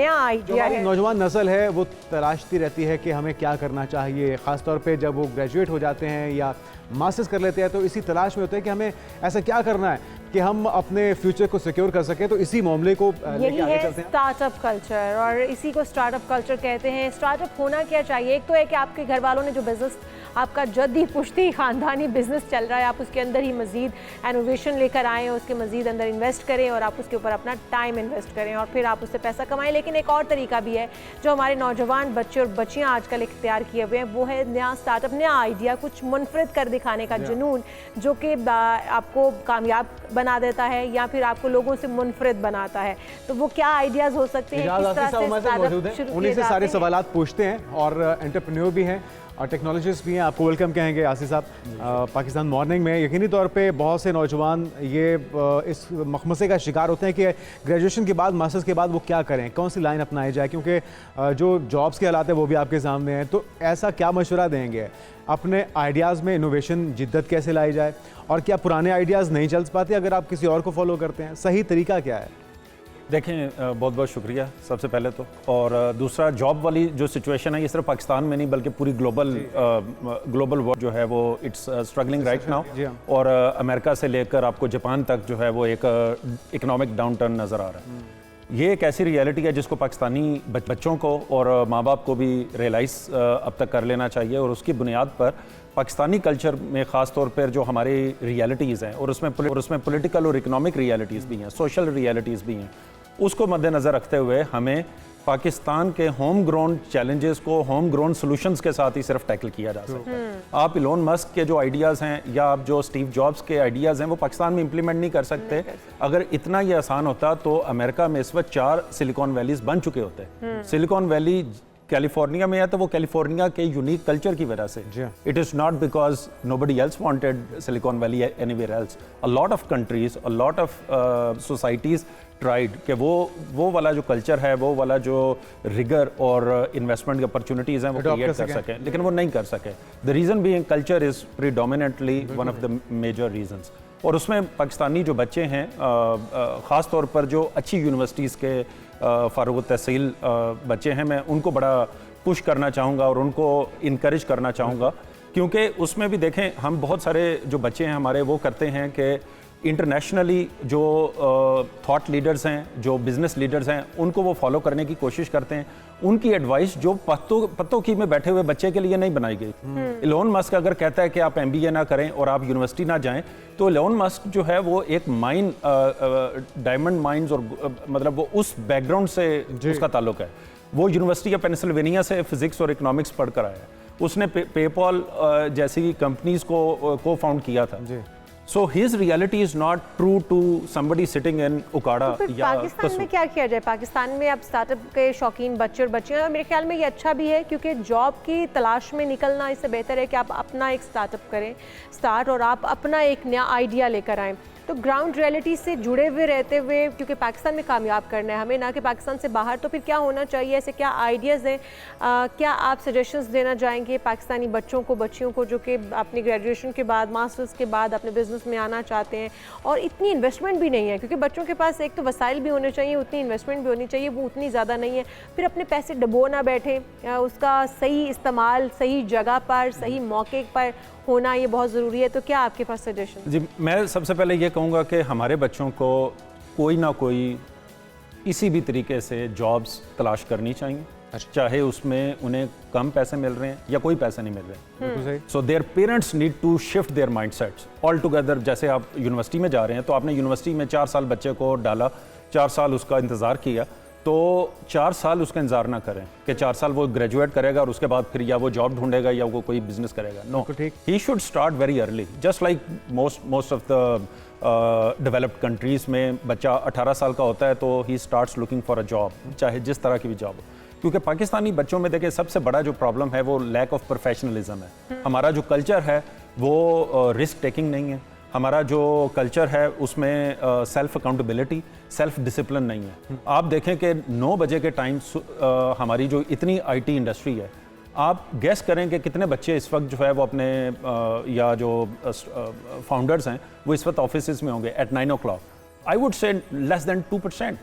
जो हमारी नौजवान नस्ल है वो तलाशती रहती है कि हमें क्या करना चाहिए। ख़ासतौर पे जब वो ग्रेजुएट हो जाते हैं या मास्टर्स कर लेते हैं तो इसी तलाश में होते हैं कि हमें ऐसा क्या करना है कि हम अपने फ्यूचर को सिक्योर कर सकें। तो इसी मामले को लेके आगे चलते हैं। स्टार्टअप कल्चर, और इसी को स्टार्टअप कल्चर कहते हैं। स्टार्टअप होना क्या चाहिए? एक तो है कि आपके घर वालों ने जो बिजनेस, आपका जद्दी पुश्ती ख़ानदानी बिजनेस चल रहा है, आप उसके अंदर ही मज़ीद इनोवेशन लेकर आएँ, उसके मज़ीद अंदर इन्वेस्ट करें और आप उसके ऊपर अपना टाइम इन्वेस्ट करें और फिर आप उससे पैसा कमाएं। लेकिन एक और तरीका भी है जो हमारे नौजवान बच्चे और बच्चियाँ आजकल इख्तियार किए हुए हैं, वो है नया स्टार्टअप, नया आइडिया, कुछ मुनफरिद कर दिखाने का जुनून, जो कि आपको कामयाब बना देता है या फिर आपको लोगों से मुनफरिद बनाता है। तो वो क्या आइडियाज़ हो सकते हैं, किस तरह से स्टार्टअप शुरू उन्हीं से किए सारे जाते हैं? सवालात पूछते हैं और एंटरप्रेन्योर भी हैं और टेक्नोलॉजिस्ट भी हैं। आपको वेलकम कहेंगे आसिफ साहब। पाकिस्तान मॉर्निंग में यकीनी तौर पे बहुत से नौजवान ये इस मखमसे का शिकार होते हैं कि ग्रेजुएशन के बाद, मास्टर्स के बाद वो क्या करें, कौन सी लाइन अपनाई जाए, क्योंकि जो जॉब्स के हालात है वो भी आपके सामने हैं। तो ऐसा क्या मशवरा देंगे? अपने आइडियाज़ में इनोवेशन, जिद्दत कैसे लाई जाए और क्या पुराने आइडियाज़ नहीं चल पाते अगर आप किसी और को फॉलो करते हैं? सही तरीका क्या है? देखें, बहुत बहुत शुक्रिया सबसे पहले तो। और दूसरा, जॉब वाली जो सिचुएशन है ये सिर्फ पाकिस्तान में नहीं बल्कि पूरी ग्लोबल वर्ल्ड जो है वो इट्स स्ट्रगलिंग राइट नाउ। और अमेरिका से लेकर आपको जापान तक जो है वो एक इकोनॉमिक डाउनटर्न नज़र आ रहा है। ये एक ऐसी रियलिटी है जिसको पाकिस्तानी बच्चों को और माँ बाप को भी रियलाइज़ अब तक कर लेना चाहिए और उसकी बुनियाद पर पाकिस्तानी कल्चर में ख़ास तौर पर जो हमारी रियलिटीज़ हैं और उसमें पॉलिटिकल और इकोनॉमिक रियलिटीज़ भी हैं, सोशल रियलिटीज़ भी हैं, उसको मद्देनज़र रखते हुए हमें पाकिस्तान के होम ग्रोन चैलेंजेस को होम ग्रोन सॉल्यूशंस के साथ ही सिर्फ टैकल किया जा सकता है। आप इलोन मस्क के जो आइडियाज़ हैं या आप जो स्टीव जॉब्स के आइडियाज़ हैं वो पाकिस्तान में इंप्लीमेंट नहीं कर सकते। अगर इतना ये आसान होता तो अमेरिका में इस वक्त 4 सिलिकॉन वैलीज बन चुके होते। सिलिकॉन वैली कैलिफोर्निया में है तो वो कैलिफोर्निया के यूनिक कल्चर की वजह से। It is not because nobody else wanted silicon valley anywhere else. A lot of countries, a lot of societies tried कि वो वाला जो कल्चर है, वो वाला जो रिगर और इन्वेस्टमेंट की अपॉर्चुनिटीज़ हैं वो क्रिएट कर सकें, लेकिन वो नहीं कर सके। The reason being culture is predominantly one of the major reasons. और उसमें पाकिस्तानी जो बच्चे हैं, ख़ास तौर पर जो अच्छी यूनिवर्सिटीज़ के फ़ारुग़ तहसील बच्चे हैं, मैं उनको बड़ा पुश करना चाहूँगा और उनको इनकरेज करना चाहूँगा, क्योंकि उसमें भी देखें हम बहुत सारे जो बच्चे हैं हमारे वो करते हैं कि इंटरनेशनली जो थॉट लीडर्स हैं, जो बिजनेस लीडर्स हैं, उनको वो फॉलो करने की कोशिश करते हैं। उनकी एडवाइस जो पत्तों की में बैठे हुए बच्चे के लिए नहीं बनाई गई। इलोन मस्क अगर कहता है कि आप MBA ना करें और आप यूनिवर्सिटी ना जाएं, तो इलोन मस्क जो है वो एक माइन डायमंड माइंस और मतलब वो उस बैकग्राउंड से उसका ताल्लुक है। वो यूनिवर्सिटी ऑफ पेनिसिल्वेनिया से फिजिक्स और इकोनॉमिक्स पढ़ कर आया है। उसने पेपॉल जैसी कंपनीज को फाउंड किया था। So his reality is not true to somebody sitting in Okara तो या पाकिस्तान में क्या किया जाए? पाकिस्तान में अब स्टार्टअप के शौकीन बच्चे और बच्चियां, मेरे ख्याल में ये अच्छा भी है, क्योंकि जॉब की तलाश में निकलना इससे बेहतर है कि आप अपना एक स्टार्टअप करें और आप अपना एक नया आइडिया लेकर आएँ। तो ग्राउंड रियलिटी से जुड़े हुए रहते हुए, क्योंकि पाकिस्तान में कामयाब करना है हमें, ना कि पाकिस्तान से बाहर, तो फिर क्या होना चाहिए? ऐसे क्या आइडियाज़ हैं? क्या आप सजेशंस देना चाहेंगे पाकिस्तानी बच्चों को, बच्चियों को, जो कि अपनी ग्रेजुएशन के बाद, मास्टर्स के बाद अपने बिजनेस में आना चाहते हैं और इतनी इन्वेस्टमेंट भी नहीं है? क्योंकि बच्चों के पास एक तो वसाइल भी होने चाहिए, उतनी इन्वेस्टमेंट भी होनी चाहिए, वो उतनी ज़्यादा नहीं है। फिर अपने पैसे डबो ना बैठे, उसका सही इस्तेमाल सही जगह पर, सही मौके पर होना ये बहुत ज़रूरी है। तो क्या आपके पास सजेशन? जी, मैं सबसे पहले ये कहूँगा कि हमारे बच्चों को कोई ना कोई किसी भी तरीके से जॉब्स तलाश करनी चाहिए, चाहे उसमें उन्हें कम पैसे मिल रहे हैं या कोई पैसे नहीं मिल रहे हैं। So their parents need to shift their mindsets all together. जैसे आप यूनिवर्सिटी में जा रहे हैं तो आपने यूनिवर्सिटी में 4 साल बच्चे को डाला, 4 साल उसका इंतज़ार किया, तो 4 साल उसका इंतजार ना करें कि 4 साल वो ग्रेजुएट करेगा और उसके बाद फिर या वो जॉब ढूंढेगा या वो कोई बिजनेस करेगा। No, he should start very early, just like most of the developed countries में बच्चा 18 साल का होता है तो he starts looking for a job, चाहे जिस तरह की भी जॉब हो। क्योंकि पाकिस्तानी बच्चों में देखिए सबसे बड़ा जो प्रॉब्लम है वो लैक ऑफ प्रोफेशनलिज्म है। हमारा जो कल्चर है वो रिस्क टेकिंग नहीं है। हमारा जो कल्चर है उसमें सेल्फ अकाउंटेबिलिटी, सेल्फ डिसिप्लिन नहीं है। आप देखें कि 9 बजे के टाइम हमारी जो इतनी IT इंडस्ट्री है, आप गैस करें कि कितने बच्चे इस वक्त जो है वो अपने या जो फाउंडर्स हैं वो इस वक्त ऑफिस में होंगे at 9 o'clock। I would say less than 2%।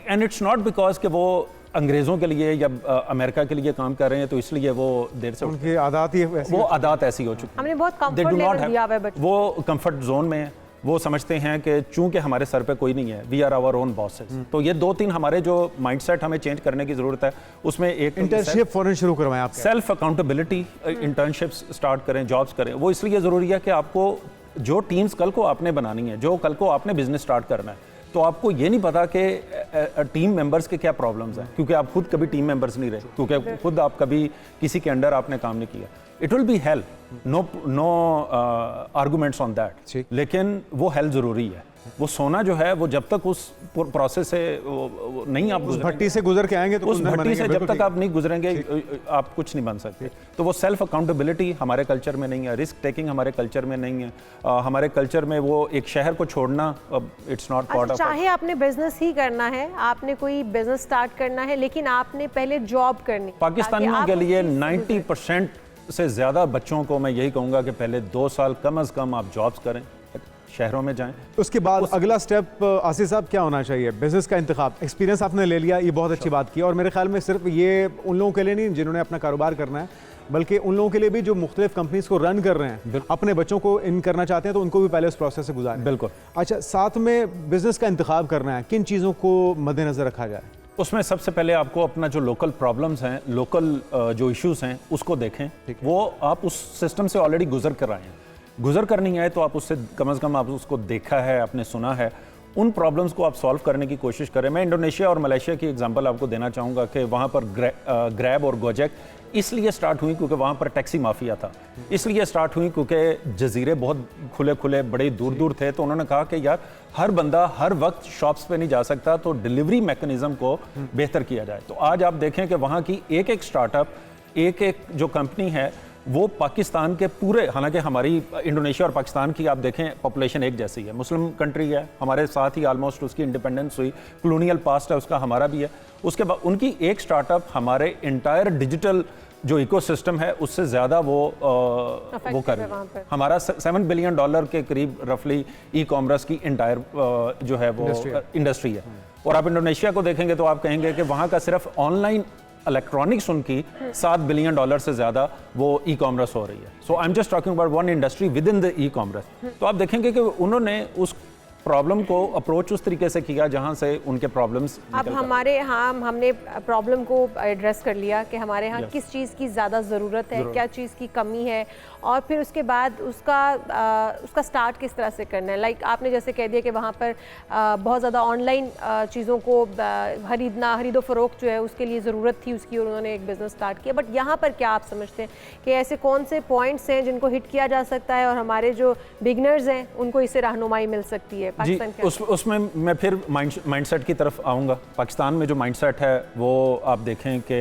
And it's not because कि वो अंग्रेज़ों के लिए या अमेरिका के लिए काम कर रहे हैं तो इसलिए वो देर से उनकी आदत ही वो आदत ऐसी हो चुकी है। हमने बहुत कंफर्ट लेवल दिया हुआ है बच्चों, वो कंफर्ट जोन में है। वो समझते हैं कि चूंकि हमारे सर पे कोई नहीं है, we are our own bosses. तो ये 2-3 हमारे जो माइंडसेट हमें चेंज करने की जरूरत है। उसमें एक इंटर्नशिप फौरन शुरू करवाएं आप, सेल्फ अकाउंटेबिलिटी, इंटर्नशिप्स स्टार्ट करें, जॉब्स करें। वो इसलिए ज़रूरी है कि आपको जो टीम्स कल को आपने बनानी है, जो कल को आपने बिजनेस स्टार्ट करना है, तो आपको ये नहीं पता कि टीम मेंबर्स के क्या प्रॉब्लम्स हैं, क्योंकि आप खुद कभी टीम मेंबर्स नहीं रहे, क्योंकि खुद आप कभी किसी के अंडर आपने काम नहीं किया। It will be help, no arguments on that, लेकिन वो हेल्प ज़रूरी है। वो सोना जो है वो जब तक उस प्रोसेस से नहीं आप उस भट्टी से गुजर के आएंगे तो उस भट्टी से जब तक आप नहीं गुजरेंगे आप कुछ नहीं बन सकते। तो वो सेल्फ अकाउंटेबिलिटी हमारे कल्चर में नहीं है, रिस्क टेकिंग हमारे कल्चर में नहीं है। हमारे कल्चर में वो एक शहर को छोड़ना इट्स नॉट पार्ट ऑफ। चाहे आपने बिजनेस ही करना है, आपने कोई बिजनेस स्टार्ट करना है, लेकिन आपने पहले जॉब करनी। पाकिस्तानियों के लिए 90% से ज़्यादा बच्चों को मैं यही कहूँगा कि पहले 2 साल कम अज़ कम आप जॉब्स करें, शहरों में जाएं। उसके बाद अगला स्टेप आसिफ साहब क्या होना चाहिए? बिजनेस का इंतखाब, एक्सपीरियंस आपने ले लिया, ये बहुत अच्छी बात की। और मेरे ख्याल में सिर्फ ये उन लोगों के लिए नहीं जिन्होंने अपना कारोबार करना है, बल्कि उन लोगों के लिए भी जो मुख्तलिफ कंपनीज को रन कर रहे हैं, अपने बच्चों को इन करना चाहते हैं, तो उनको भी पहले उस प्रोसेस से गुजारें। बिल्कुल। अच्छा, साथ में बिजनेस का इंतखाब करना है, किन चीज़ों को मद्देनजर रखा जाए? उसमें सबसे पहले आपको अपना जो लोकल प्रॉब्लम्स हैं, लोकल जो इश्यूज हैं, उसको देखें। वो आप उस सिस्टम से ऑलरेडी गुजर कर आए हैं। गुजर कर नहीं आए तो आप उससे कम से कम आप उसको देखा है, आपने सुना है, उन प्रॉब्लम्स को आप सॉल्व करने की कोशिश करें। मैं इंडोनेशिया और मलेशिया की एग्जांपल आपको देना चाहूँगा कि वहाँ पर ग्रैब और गोजेक इसलिए स्टार्ट हुई क्योंकि वहाँ पर टैक्सी माफिया था। इसलिए स्टार्ट हुई क्योंकि जजीरे बहुत खुले खुले बड़े दूर दूर थे, तो उन्होंने कहा कि यार हर बंदा हर वक्त शॉप्स पे नहीं जा सकता, तो डिलीवरी मैकेनिज्म को बेहतर किया जाए। तो आज आप देखें कि वहाँ की एक एक स्टार्टअप, एक एक जो कंपनी है वो पाकिस्तान के पूरे, हालांकि हमारी इंडोनेशिया और पाकिस्तान की आप देखें पॉपुलेशन एक जैसी है, मुस्लिम कंट्री है, हमारे साथ ही ऑलमोस्ट उसकी इंडिपेंडेंस हुई, कॉलोनियल पास्ट है उसका, हमारा भी है। उसके बाद उनकी एक स्टार्टअप हमारे इंटायर डिजिटल जो इकोसिस्टम है उससे ज़्यादा वो कर रही है। हमारा $7 बिलियन के करीब रफली ई-कॉमर्स की इंटायर जो है वो इंडस्ट्री है। और आप इंडोनेशिया को देखेंगे तो आप कहेंगे कि वहाँ का सिर्फ ऑनलाइन इलेक्ट्रॉनिक्स उनकी $7 बिलियन से ज़्यादा वो ई कॉमर्स हो रही है। So I am just talking about one industry within the e commerce. तो आप देखेंगे कि उन्होंने उस प्रॉब्लम को अप्रोच उस तरीके से किया जहां से उनके प्रॉब्लम्स अब हमारे यहाँ हमने प्रॉब्लम को एड्रेस कर लिया कि हमारे यहाँ किस चीज़ की ज़्यादा ज़रूरत है, क्या चीज़ की कमी है, और फिर उसके बाद उसका स्टार्ट किस तरह से करना है। लाइक आपने जैसे कह दिया कि वहाँ पर बहुत ज़्यादा ऑनलाइन चीज़ों को खरीदो फरोख्त जो है उसके लिए ज़रूरत थी उसकी, और उन्होंने एक बिज़नेस स्टार्ट किया। बट यहाँ पर क्या आप समझते हैं कि ऐसे कौन से पॉइंट्स हैं जिनको हिट किया जा सकता है और हमारे जो बिगनर्स हैं उनको इससे रहनुमाई मिल सकती है जी? पाकिस्तान के उसमें मैं फिर माइंडसेट की तरफ आऊँगा। पाकिस्तान में जो माइंडसेट है वो आप देखें कि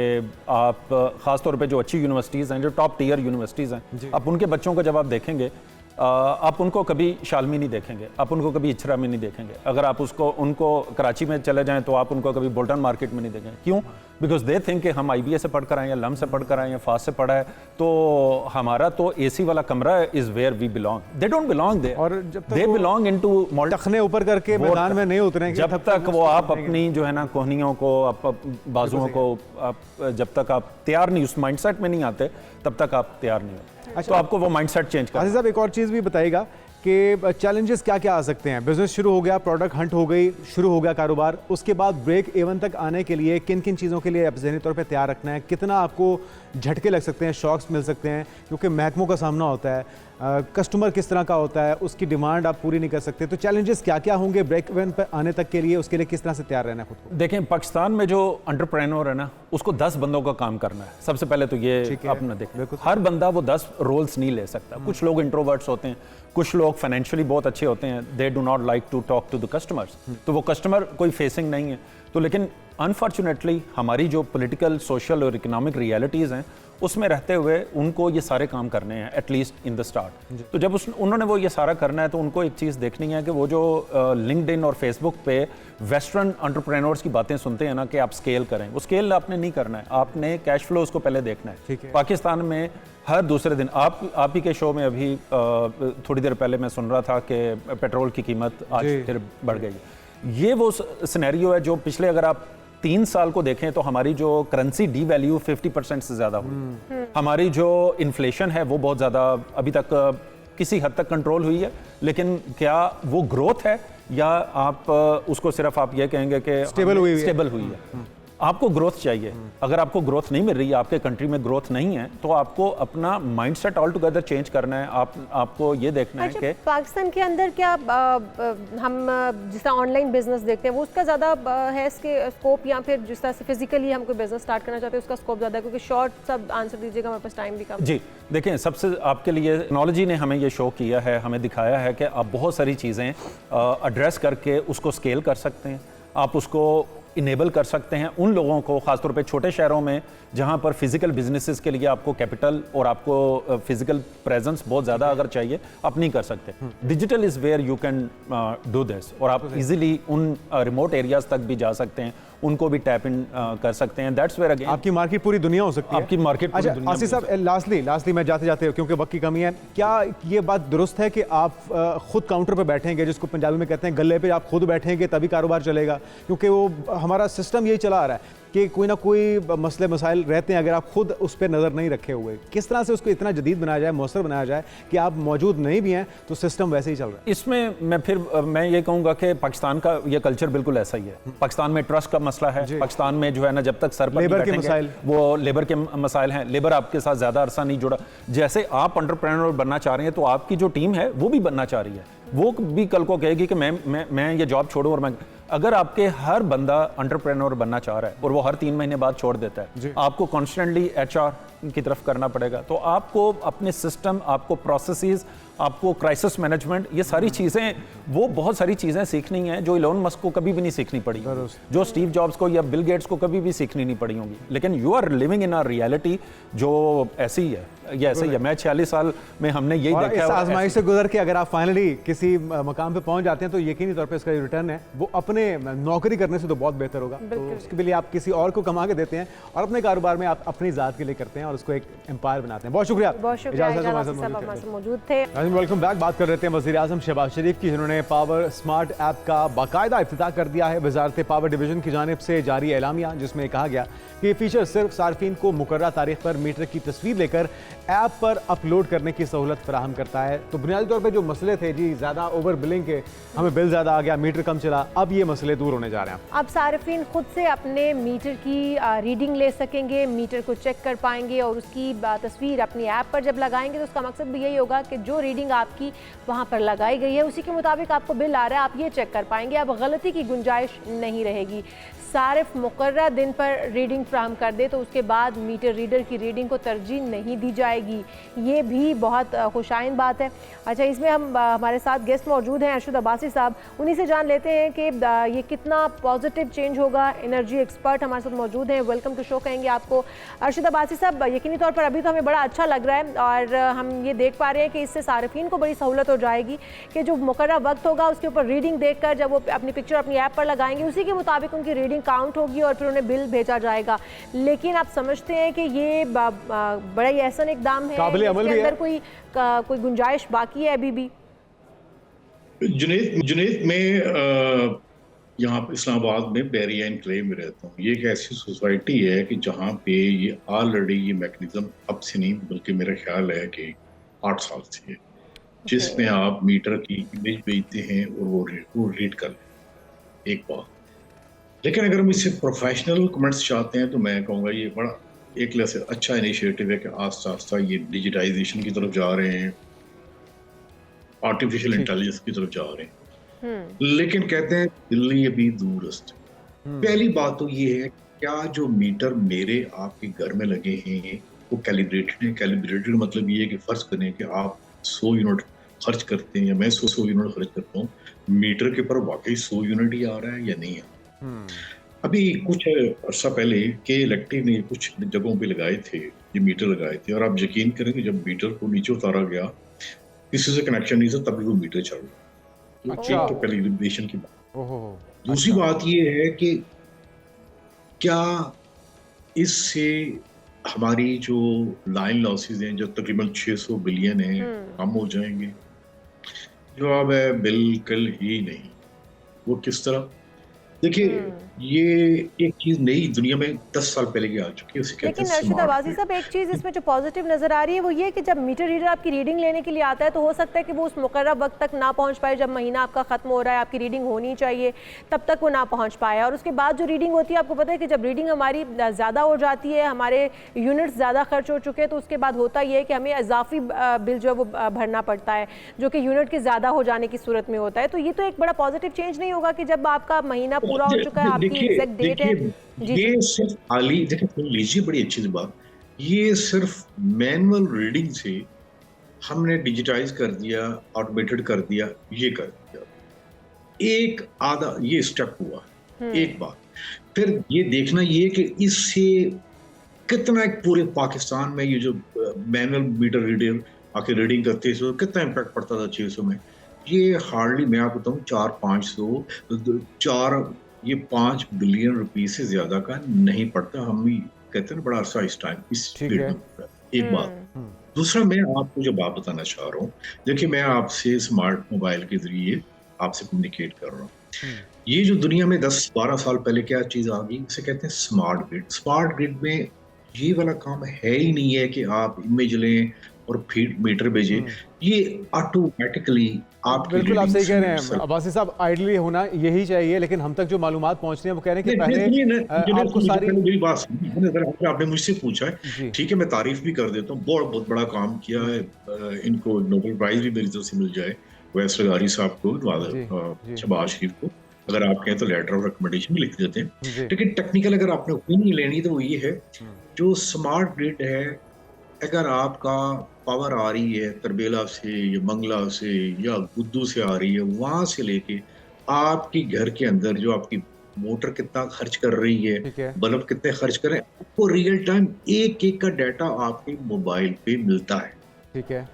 आप ख़ास तौर पे जो अच्छी यूनिवर्सिटीज़ हैं, जो टॉप टियर यूनिवर्सिटीज़ हैं, आप उनके बच्चों को जब आप देखेंगे आप उनको कभी शालमी नहीं देखेंगे, आप उनको कभी इचरा में नहीं देखेंगे। अगर आप उनको कराची में चले जाएं तो आप उनको कभी बोल्टन मार्केट में नहीं देखेंगे। क्यों? बिकॉज दे थिंक कि हम IBA से पढ़ कर आए, या लम से पढ़ कर आए, या फास्ट से पढ़ा है, तो हमारा तो AC वाला कमरा is where we belong. They don't belong there, और दे बिलोंग इनटू टखने ऊपर करके मैदान में नहीं उतरेंगे जब तक वो आप अपनी जो है ना कोहनियों को, आप बाजुओं को, आप जब तक आप तैयार नहीं, उस माइंडसेट में नहीं आते, तब तक आप तैयार नहीं होते। तो आपको वो माइंडसेट चेंज करना है। आसिफ साहब, एक और चीज़ भी बताइएगा कि चैलेंजेस क्या क्या आ सकते हैं। बिजनेस शुरू हो गया, प्रोडक्ट हंट हो गई, शुरू हो गया कारोबार, उसके बाद ब्रेक इवन तक आने के लिए किन किन चीज़ों के लिए ज़हनी तौर पे तैयार रखना है, कितना आपको झटके लग सकते हैं, शॉक्स मिल सकते हैं, क्योंकि महकमों का सामना होता है, कस्टमर किस तरह का होता है, उसकी डिमांड आप पूरी नहीं कर सकते। तो चैलेंजेस क्या क्या होंगे ब्रेक इवन पर आने तक के लिए, उसके लिए किस तरह से तैयार रहना है खुद को? देखें, पाकिस्तान में जो एंटरप्रेन्योर है ना, उसको 10 बंदों का काम करना है। सबसे पहले तो ये अपना देखें, हर बंदा वो 10 रोल्स नहीं ले सकता। कुछ लोग इंट्रोवर्ट्स होते हैं, कुछ लोग फाइनेंशियली बहुत अच्छे होते हैं, they do not like to talk to the customers, तो वो कस्टमर कोई फेसिंग नहीं है। तो लेकिन अनफॉर्चुनेटली हमारी जो पॉलिटिकल, सोशल और इकोनॉमिक रियलिटीज़ हैं, उसमें रहते हुए उनको ये सारे काम करने हैं, एटलीस्ट इन द स्टार्ट। तो जब उन्होंने वो ये सारा करना है, तो उनको एक चीज़ देखनी है कि वो जो लिंक्डइन और फेसबुक पे वेस्टर्न एंटरप्रेन्योर्स की बातें सुनते हैं ना कि आप स्केल करें, वो स्केल आपने नहीं करना है, आपने कैश फ्लो उसको पहले देखना है। पाकिस्तान में हर दूसरे दिन आप ही के शो में अभी थोड़ी देर पहले मैं सुन रहा था कि पेट्रोल की कीमत आज फिर बढ़ गई। ये वो सिनेरियो है जो पिछले, अगर आप 3 साल को देखें तो हमारी जो करेंसी डी वैल्यू 50% से ज़्यादा हुई, हमारी जो इन्फ्लेशन है वो बहुत ज़्यादा अभी तक किसी हद तक कंट्रोल हुई है। लेकिन क्या वो ग्रोथ है, या आप उसको सिर्फ आप ये कहेंगे कि स्टेबल हुई है? आपको ग्रोथ चाहिए। अगर आपको ग्रोथ नहीं मिल रही है, आपके कंट्री में ग्रोथ नहीं है, तो आपको अपना माइंडसेट ऑल टुगेदर चेंज करना है। आपको ये देखना है कि पाकिस्तान के अंदर क्या हम जिस तरह ऑनलाइन बिजनेस देखते हैं वो उसका ज़्यादा है इसके स्कोप, या फिर जिस तरह से फिजिकली हम कोई बिजनेस स्टार्ट करना चाहते हैं उसका स्कोप ज़्यादा है? क्योंकि शॉर्ट सब आंसर दीजिएगा, हमारे पास टाइम भी कम। जी देखें, सबसे आपके लिए टेक्नोलॉजी ने हमें ये शो किया है, हमें दिखाया है कि आप बहुत सारी चीज़ें एड्रेस करके उसको स्केल कर सकते हैं, आप उसको इनेबल कर सकते हैं उन लोगों को, खासतौर पे छोटे शहरों में जहां पर फिजिकल बिजनेसेस के लिए आपको कैपिटल और आपको फिजिकल प्रेजेंस बहुत ज़्यादा अगर चाहिए, आप नहीं कर सकते। Digital is where you can do this, और आप इजीली उन रिमोट एरियाज तक भी जा सकते हैं, उनको भी टैप इन कर सकते हैं। दैट्स वेयर अगेन आपकी मार्केट पूरी दुनिया हो सकती है। आपकी मार्केट पूरी दुनिया। आसिफ साहब, लास्टली मैं जाते जाते, क्योंकि वक्त की कमी है, क्या ये बात दुरुस्त है कि आप खुद काउंटर पे बैठेंगे, जिसको पंजाबी में कहते हैं गले पे आप खुद बैठेंगे तभी कारोबार चलेगा? क्योंकि वो हमारा सिस्टम यही चला आ रहा है कि कोई ना कोई मसले मसाइल रहते हैं, अगर आप खुद उस पर नज़र नहीं रखे हुए। किस तरह से उसको इतना जदीद बनाया जाए, मौसर बनाया जाए कि आप मौजूद नहीं भी हैं तो सिस्टम वैसे ही चल रहा है? इसमें मैं ये कहूँगा कि पाकिस्तान का ये कल्चर बिल्कुल ऐसा ही है। पाकिस्तान में ट्रस्ट का मसला है, पाकिस्तान में जो है ना, जब तक सर पर लेबर के मसाइल, वो लेबर के मसाइल हैं, लेबर आपके साथ ज़्यादा अरसा नहीं जुड़ा। जैसे आप एंटरप्रेन्योर बनना चाह रहे हैं, तो आपकी जो टीम है वो भी बनना चाह रही है, वो भी कल को कहेगी कि मैं ये जॉब छोड़ूं। और मैं, अगर आपके हर बंदा एंटरप्रेन्योर बनना चाह रहा है और वो हर 3 महीने बाद छोड़ देता है, आपको कॉन्स्टेंटली HR की तरफ करना पड़ेगा। तो आपको अपने सिस्टम, आपको प्रोसेसेस, आपको क्राइसिस मैनेजमेंट, ये सारी चीज़ें, वो बहुत सारी चीज़ें सीखनी हैं जो इलोन मस्क को कभी भी नहीं सीखनी पड़ी, जो स्टीव जॉब्स को या बिल गेट्स को कभी भी सीखनी नहीं पड़ी होंगी। लेकिन you are living in a reality जो ऐसी ही है। ये ऐसे ही है। मैं 46 साल में हमने यही और देखा इस है। आजमाइश से गुजर के अगर आप फाइनली किसी मकाम पे पहुंच जाते हैं तो यकीनी तौर पे इसका जो रिटर्न है वो अपने नौकरी करने से तो बहुत बेहतर होगा। तो उसके लिए आप किसी और को कमा के देते हैं और अपने कारोबार में आप अपनी ज़ात के लिए करते हैं और उसको एक एम्पायर बनाते हैं। बहुत शुक्रिया, इजाज़त साहब हमारे मौजूद थे। Welcome back. बात कर रहे थे वज़ीर आज़म शहबाज शरीफ की, जिन्होंने पावर स्मार्ट ऐप का बाकायदा इफ्तिताह कर दिया है। वजारत पावर डिवीजन की जानिब से जारी एलामिया, जिसमें कहा गया कि ये फीचर सिर्फ सार्फिन को मुकर्रर तारीख पर मीटर की तस्वीर लेकर ऐप पर अपलोड करने की सहूलत फराहम करता है। तो बुनियादी तौर पर जो मसले थे जी, ज़्यादा ओवर बिलिंग के, हमें बिल ज़्यादा आ गया, मीटर कम चला, अब ये मसले दूर होने जा रहे हैं। अब सार्फिन खुद से अपने मीटर की रीडिंग ले सकेंगे, मीटर को चेक कर पाएंगे और उसकी तस्वीर अपनी ऐप पर जब लगाएंगे तो उसका मकसद भी यही होगा कि जो रीडिंग आपकी वहाँ पर लगाई गई है उसी के मुताबिक आपको बिल आ रहा है, आप ये चेक कर पाएंगे। अब गलती की गुंजाइश नहीं रहेगी। सारिफ मुकर्रर दिन पर रीडिंग फ्राहम कर दे तो उसके बाद मीटर रीडर की रीडिंग को तरजीह नहीं दी जाएगी। ये भी बहुत खुशाइन बात है। अच्छा, इसमें हम हमारे साथ गेस्ट मौजूद हैं अरशद अब्बासी साहब, उन्हीं से जान लेते हैं कि ये कितना पॉजिटिव चेंज होगा। एनर्जी एक्सपर्ट हमारे साथ मौजूद हैं, वेलकम टू शो कहेंगे आपको। अरशद अब्बासी साहब, यकीनी तौर पर अभी तो हमें बड़ा अच्छा लग रहा है और हम ये देख पा रहे हैं कि इससे सारिफिन को बड़ी सहूलत हो जाएगी कि जो मुकर्रर वक्त होगा उसके ऊपर रीडिंग देखकर जब वो अपनी पिक्चर अपनी ऐप पर लगाएंगे उसी के मुताबिक उनकी रीडिंग काउंट होगी और फिर उन्हें बिल भेजा जाएगा। लेकिन आप समझते हैं कि ये बड़ा ही एहसन इकदाम है, इसके अंदर कोई गुंजाइश बाकी है अभी भी? जुनैद में यहाँ इस्लामाबाद में बैरिया एनक्लेव में रहता हूँ। ये एक ऐसी सोसाइटी है कि जहाँ पे ये ऑलरेडी ये मैकेनिज्म अब से नहीं बल्कि मेरा ख्याल है कि 8 साल से है, जिसमें आप मीटर की इमेज भेजते हैं और वो रीड कर लें। एक बात, लेकिन अगर हम इससे प्रोफेशनल कमेंट्स चाहते हैं तो मैं कहूँगा ये बड़ा एक तरह से अच्छा इनिशिएटिव है कि आस्ता आस्ता ये डिजिटाइजेशन की तरफ जा रहे हैं, आर्टिफिशियल इंटेलिजेंस की तरफ जा रहे हैं। लेकिन कहते हैं दिल्ली अभी दूरस्थ। पहली बात तो ये है, क्या जो मीटर मेरे आपके घर में लगे हैं वो कैलिब्रेटेड है? कैलिब्रेटेड मतलब ये है कि फर्ज करें कि आप 100 यूनिट खर्च करते हैं या मैं 100 यूनिट खर्च करता हूँ, मीटर के ऊपर वाकई 100 यूनिट ही आ रहा है या नहीं है? अभी कुछ अर्सा पहले के इलेक्ट्रिक ने कुछ जगहों पे लगाए थे, ये मीटर लगाए थे, और आप यकीन करेंगे जब मीटर को नीचे उतारा गया, किसी से कनेक्शन नहीं था, तभी वो मीटर चल रहा। तो कैलिब्रेशन की बात। दूसरी बात ये है कि क्या इससे हमारी जो लाइन लॉसेस हैं जो तकरीबन 600 बिलियन है कम हो जाएंगे? जवाब है बिल्कुल ही नहीं। वो किस तरह? देखिए, ये एक चीज नई दुनिया में 10 साल पहले की आ चुकी है, उसे कहते हैं। लेकिन अरशद अब्बासी साहब, एक चीज़ इसमें जो पॉजिटिव नज़र आ रही है वो ये कि जब मीटर रीडर आपकी रीडिंग लेने के लिए आता है तो हो सकता है कि वो उस मुकर्रर वक्त तक ना पहुंच पाए। जब महीना आपका ख़त्म हो रहा है, आपकी रीडिंग होनी चाहिए, तब तक वो ना पहुंच पाए। और उसके बाद जो रीडिंग होती है, आपको पता है कि जब रीडिंग हमारी ज़्यादा हो जाती है, हमारे यूनिट्स ज़्यादा खर्च हो चुके हैं, तो उसके बाद होता ये है कि हमें इजाफी बिल जो है वो भरना पड़ता है, जो कि यूनिट के ज़्यादा हो जाने की सूरत में होता है। तो ये तो एक बड़ा पॉजिटिव चेंज नहीं होगा कि जब आपका महीना पूरा हो चुका है, एग्जैक्ट डेट है? ये सिर्फ खाली देखिए, लीजिए, बड़ी अच्छी बात, ये सिर्फ मैनुअल रीडिंग से हमने डिजिटाइज कर दिया, ऑटोमेटेड कर दिया, ये कर दिया, एक आधा ये स्टेप हुआ। एक बात, फिर ये देखना ये कि इससे कितना एक पूरे पाकिस्तान में ये जो मैनुअल मीटर रीडर आके रीडिंग करते हैं, कितना इम्पैक्ट पड़ता था 600 में। ये हार्डली मैं आपको बताऊँ 4 5 बिलियन रुपए से ज्यादा का नहीं पड़ता। हम भी कहते हैं बड़ा अरसा इस टाइम इस फील्ड में। एक बात। दूसरा, मैं आपको जो बात बताना चाह रहा हूँ, देखिए मैं आपसे स्मार्ट मोबाइल के जरिए आपसे कम्युनिकेट कर रहा हूँ। ये जो दुनिया में 10-12 साल पहले क्या चीज आ गई, उसे कहते हैं स्मार्ट ग्रिड। स्मार्ट ग्रिड में ये वाला काम है ही नहीं है कि आप इमेज लें और फीड मीटर भेजें, ये ऑटोमेटिकली आप बिल्कुल आप सही कह रहे हैं अब्बासी साहब, आइडियली होना यही चाहिए, लेकिन हम तक जो मालूमात पहुंच रही है वो कह रहे हैं कि पहले आपको सारी मेरी बात अगर आपने मुझसे पूछा है, ठीक है, मैं तारीफ भी कर देता हूँ, बहुत बड़ा काम किया है। इनको नोबेल प्राइज भी मेरी तरफ से मिल जाए, वैस लगारी साहब को, शहबाज शरीफ को, अगर आप कहें तो लेटर ऑफ रिकमेंडेशन भी लिख देते हैं। लेकिन टेक्निकल अगर आपने ओपिनियन लेनी तो वो ये है, जो स्मार्ट ग्रिड है, अगर आपका पावर आ रही है तरबेला से या मंगला से या गुद्दू से आ रही है, वहां से लेके आपकी घर के अंदर जो आपकी मोटर कितना खर्च कर रही ठीक है, है। बल्ब कितने खर्च कर रहे हैं, आपको रियल टाइम एक एक का डाटा आपके मोबाइल पे मिलता है। ठीक है।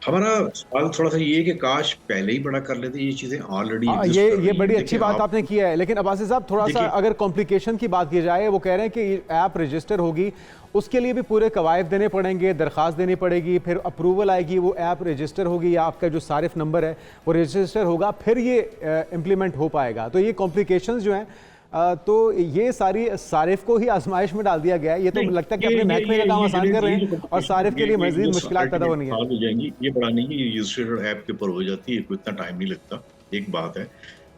हमारा सवाल थोड़ा सा ये है कि काश पहले ही बड़ा कर लेते, ये चीजें ऑलरेडी हाँ, एग्जिस्ट कर ये रही बड़ी हैं। अच्छी देखिए बात आप आपने किया है, लेकिन अब्बासी साहब थोड़ा सा देखिए अगर कॉम्प्लिकेशन की बात की जाए, वो कह रहे हैं कि ऐप रजिस्टर होगी, उसके लिए भी पूरे कवायद देने पड़ेंगे, दरख्वास्त देनी पड़ेगी, फिर अप्रूवल आएगी, वो ऐप रजिस्टर होगी या आपका जो सारिफ नंबर है वो रजिस्टर होगा, फिर ये इम्प्लीमेंट हो पाएगा। तो ये कॉम्प्लिकेशंस जो हैं तो ये सारी सारिफ को ही आजमाइश में डाल दिया गया है। ये तो नहीं, लगता है कि अपने महकमे का काम आसान कर रहे हैं और सारिफ के लिए मजीद मुश्किलात पैदा होनी है। हो जाएंगी, ये बड़ा नहीं है, ये रजिस्टर्ड ऐप के ऊपर हो जाती है, कोई इतना टाइम नहीं लगता। एक बात है,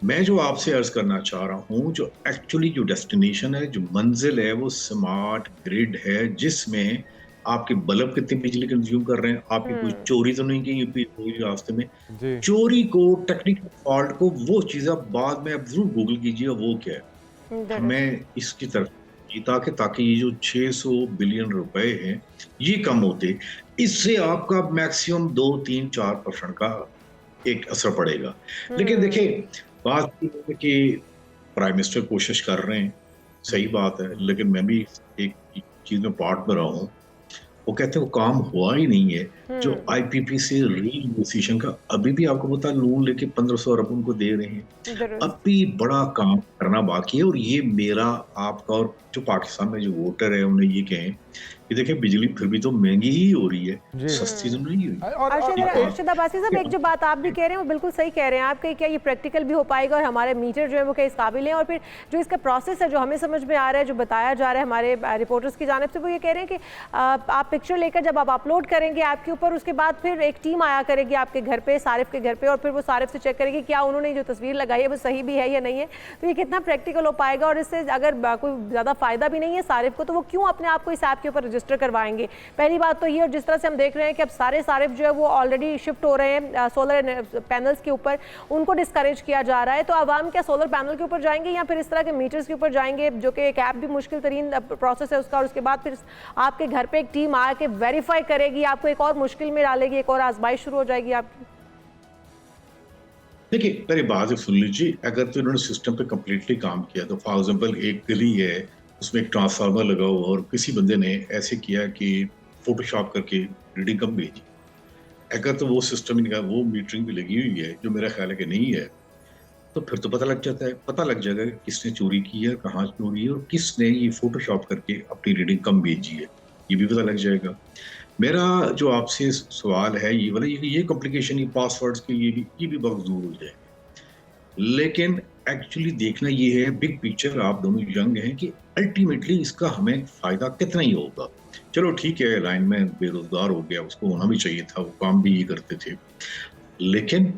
मैं जो आपसे अर्ज करना चाह रहा हूँ, जो एक्चुअली जो डेस्टिनेशन है, जो मंजिल है, वो स्मार्ट ग्रिड है, जिसमें आपके बल्ब कितनी बिजली कंज्यूम कर रहे हैं, आपकी कोई चोरी तो नहीं की हुई रास्ते में। जी। चोरी को, टेक्निकल फॉल्ट को, वो चीज़ आप बाद में आप जरूर गूगल कीजिए वो क्या है। हमें इसकी तरफ ताकि ये जो 600 बिलियन रुपए हैं ये कम होते, इससे आपका मैक्सिमम 2-3-4% का एक असर पड़ेगा। लेकिन देखिए बात ये है कि प्राइम मिनिस्टर कोशिश कर रहे हैं, सही बात है, लेकिन मैं भी एक चीज में पार्ट में रहा हूँ, वो कहते हैं वो काम हुआ ही नहीं है। जो आईपीपी से रीनेगोशिएशन का अभी भी आपको पता है, लोन लेके 1500 अरब उनको दे रहे हैं, अभी बड़ा काम करना बाकी है। और ये मेरा आपका और जो पाकिस्तान में जो वोटर है उन्हें ये कहें कि देखिए बिजली फिर भी तो महंगी ही हो रही है, सस्ती तो नहीं हुई। अरशद अब्बासी साहब, एक जो बात आप भी कह रहे हैं वो बिल्कुल सही कह रहे हैं आप, कि क्या ये प्रैक्टिकल भी हो पाएगा और हमारे मीटर जो है वो क्या इस काबिल हैं? और फिर जो इसका प्रोसेस है जो हमें समझ में आ रहा है, जो बताया जा रहा है हमारे रिपोर्टर्स की जानिब से, वो ये कह रहे हैं कि आप पिक्चर लेकर जब आप अपलोड करेंगे ऐप के ऊपर, उसके बाद फिर एक टीम आया करेगी आपके घर पे, सारिफ के घर पे, और फिर वो सारिफ से चेक करेगी क्या उन्होंने जो तस्वीर लगाई है वो सही भी है या नहीं है। तो ये कितना प्रैक्टिकल हो पाएगा? और इससे अगर कोई ज़्यादा फायदा भी नहीं है सारिफ को, तो वो क्यों अपने आप को इस ऐप के ऊपर रजिस्टर करवाएंगे? पहली बात तो ये, और जिस तरह से हम देख रहे हैं कि अब सारे सारिफ जो है वो ऑलरेडी शिफ्ट हो रहे हैं सोलर पैनल्स के ऊपर, उनको डिस्करेज किया जा रहा है। तो आवाम क्या सोलर पैनल के ऊपर जाएंगे या फिर इस तरह के मीटर्स के ऊपर जाएंगे, जो कि एक ऐप भी मुश्किल तरीन प्रोसेस है उसका, और उसके बाद फिर आपके घर पे एक टीम आके वेरीफाई करेगी, आपको एक और मुश्किल में डालेगी, एक और आजमाइश शुरू हो जाएगी आपकी? देखिए मेरी बात सुन लीजिए, अगर तो इन्होंने सिस्टम पे कम्प्लीटली काम किया, तो फॉर एग्जाम्पल एक गली है, उसमें एक ट्रांसफार्मर लगा हुआ और किसी बंदे ने ऐसे किया कि फोटोशॉप करके रीडिंग कम भेजी, अगर तो वो सिस्टम इनका वो मीटरिंग भी लगी हुई है, जो मेरा ख्याल है कि नहीं है, तो फिर तो पता लग जाता है, पता लग जाएगा कि किसने चोरी की है, कहाँ चोरी है और किसने ये फोटोशॉप करके अपनी रीडिंग कम भेजी है, ये भी पता लग जाएगा। मेरा जो आपसे सवाल है ये वाला, ये कॉम्प्लिकेशन, ये पासवर्ड्स के ये भी बहुत दूर हो जाए, लेकिन एक्चुअली देखना ये है बिग पिक्चर। आप दोनों यंग हैं कि अल्टीमेटली इसका हमें फायदा कितना ही होगा। चलो ठीक है, लाइन में बेरोजगार हो गया, उसको होना भी चाहिए था, वो काम भी ये करते थे, लेकिन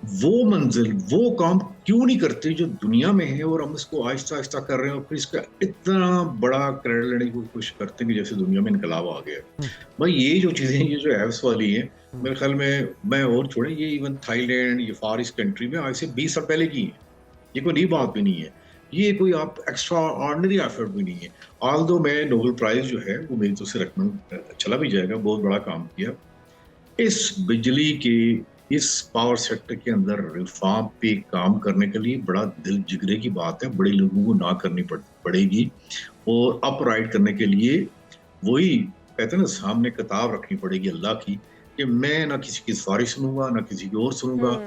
वो मंजिल, वो काम क्यों नहीं करते जो दुनिया में है, और हम इसको आहिस्ता आहिस्ता कर रहे हैं और फिर इसका इतना बड़ा क्रेडिट लेने की कोशिश करते हैं कि जैसे दुनिया में इनकलाब आ गया। भाई ये जो चीजें, ये जो एप्स वाली है, मेरे ख्याल में, मैं और छोड़े, ये इवन थाईलैंड, ये फार ईस्ट कंट्री में आज से 20 साल पहले की है, ये कोई नई बात भी नहीं है, ये कोई आप एक्स्ट्रा ऑर्डिनरी एफर्ट भी नहीं है। ऑल्दो मैं नोबेल प्राइज जो है वो मेरी तरफ से रिकमेंड चला भी जाएगा, बहुत बड़ा काम किया इस बिजली के, इस पावर सेक्टर के अंदर रिफॉर्म पे काम करने के लिए। बड़ा दिल जिगरे की बात है, बड़े लोगों को ना करनी पड़ेगी, और अपराइट करने के लिए वही कहते हैं ना, सामने किताब रखनी पड़ेगी अल्लाह की, कि मैं ना किसी की सिफारिश सुनूंगा ना किसी की और सुनूंगा।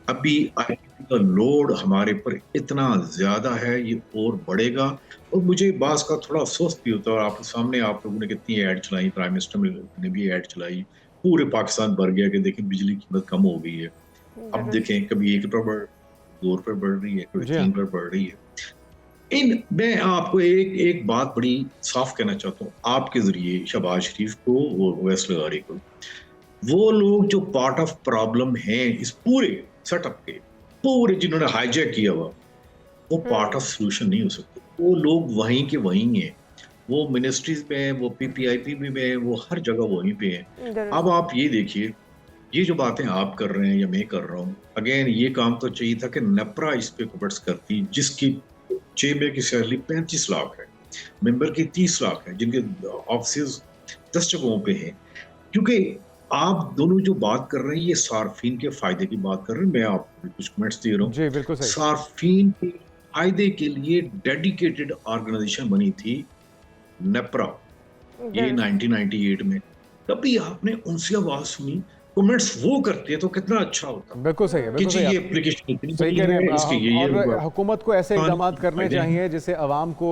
अभी आईपीपी का लोड हमारे पर इतना ज्यादा है, ये और बढ़ेगा। और मुझे बास का थोड़ा अफसोस भी होता है, और आपके सामने आप लोगों ने कितनी ऐड चलाई, प्राइम मिनिस्टर ने भी ऐड चलाई, पूरे पाकिस्तान भर गया कि देखें बिजली की कीमत कम हो गई है। अब देखें कभी 1 रुपये 2 रुपये बढ़ रही है, कभी 3 रुपये बढ़ रही है। मैं आपको एक बात बड़ी साफ कहना चाहता हूँ आपके जरिए शहबाज शरीफ को और ओवैस लगारी को, वो लोग जो पार्ट ऑफ प्रॉब्लम हैं इस पूरे सेटअप के, पूरे जिन्होंने हाईजैक किया हुआ, वो पार्ट ऑफ सोल्यूशन नहीं हो सकते। वो लोग वहीं के वहीं हैं, वो मिनिस्ट्रीज में, वो पीपीआईपी में, वो हर जगह वहीं पे हैं। अब आप ये देखिए, ये जो बातें आप कर रहे हैं या मैं कर रहा हूँ, अगेन ये काम तो चाहिए था कि नेपरा इस पे कवर्ट्स करती, जिसकी चेयरमैन की सैलरी 35 लाख है, मेंबर की 30 लाख है, जिनके ऑफिस 10 जगहों पे हैं। क्योंकि आप दोनों जो बात कर रहे हैं ये सार्फिन के फायदे की बात कर रहे हैं, मैं आपको कुछ कमेंट्स दे रहा हूँ। जी बिल्कुल सही। सार्फिन की फायदे के लिए डेडिकेटेड ऑर्गेनाइजेशन बनी थी, नेप्रा, ये 1998 में। कभी आपने उनसे आवाज सुनी? कमेंट्स वो करते तो कितना अच्छा होता। बिल्कुल सही है, कि बिल्कुल जी सही ये है। एप्लीकेशन इतनी सही बड़ी कह रहे है, हैं इसके ये और हुआ। हुकूमत को ऐसे इकदाम करने फायदे चाहिए जिससे आवाम को,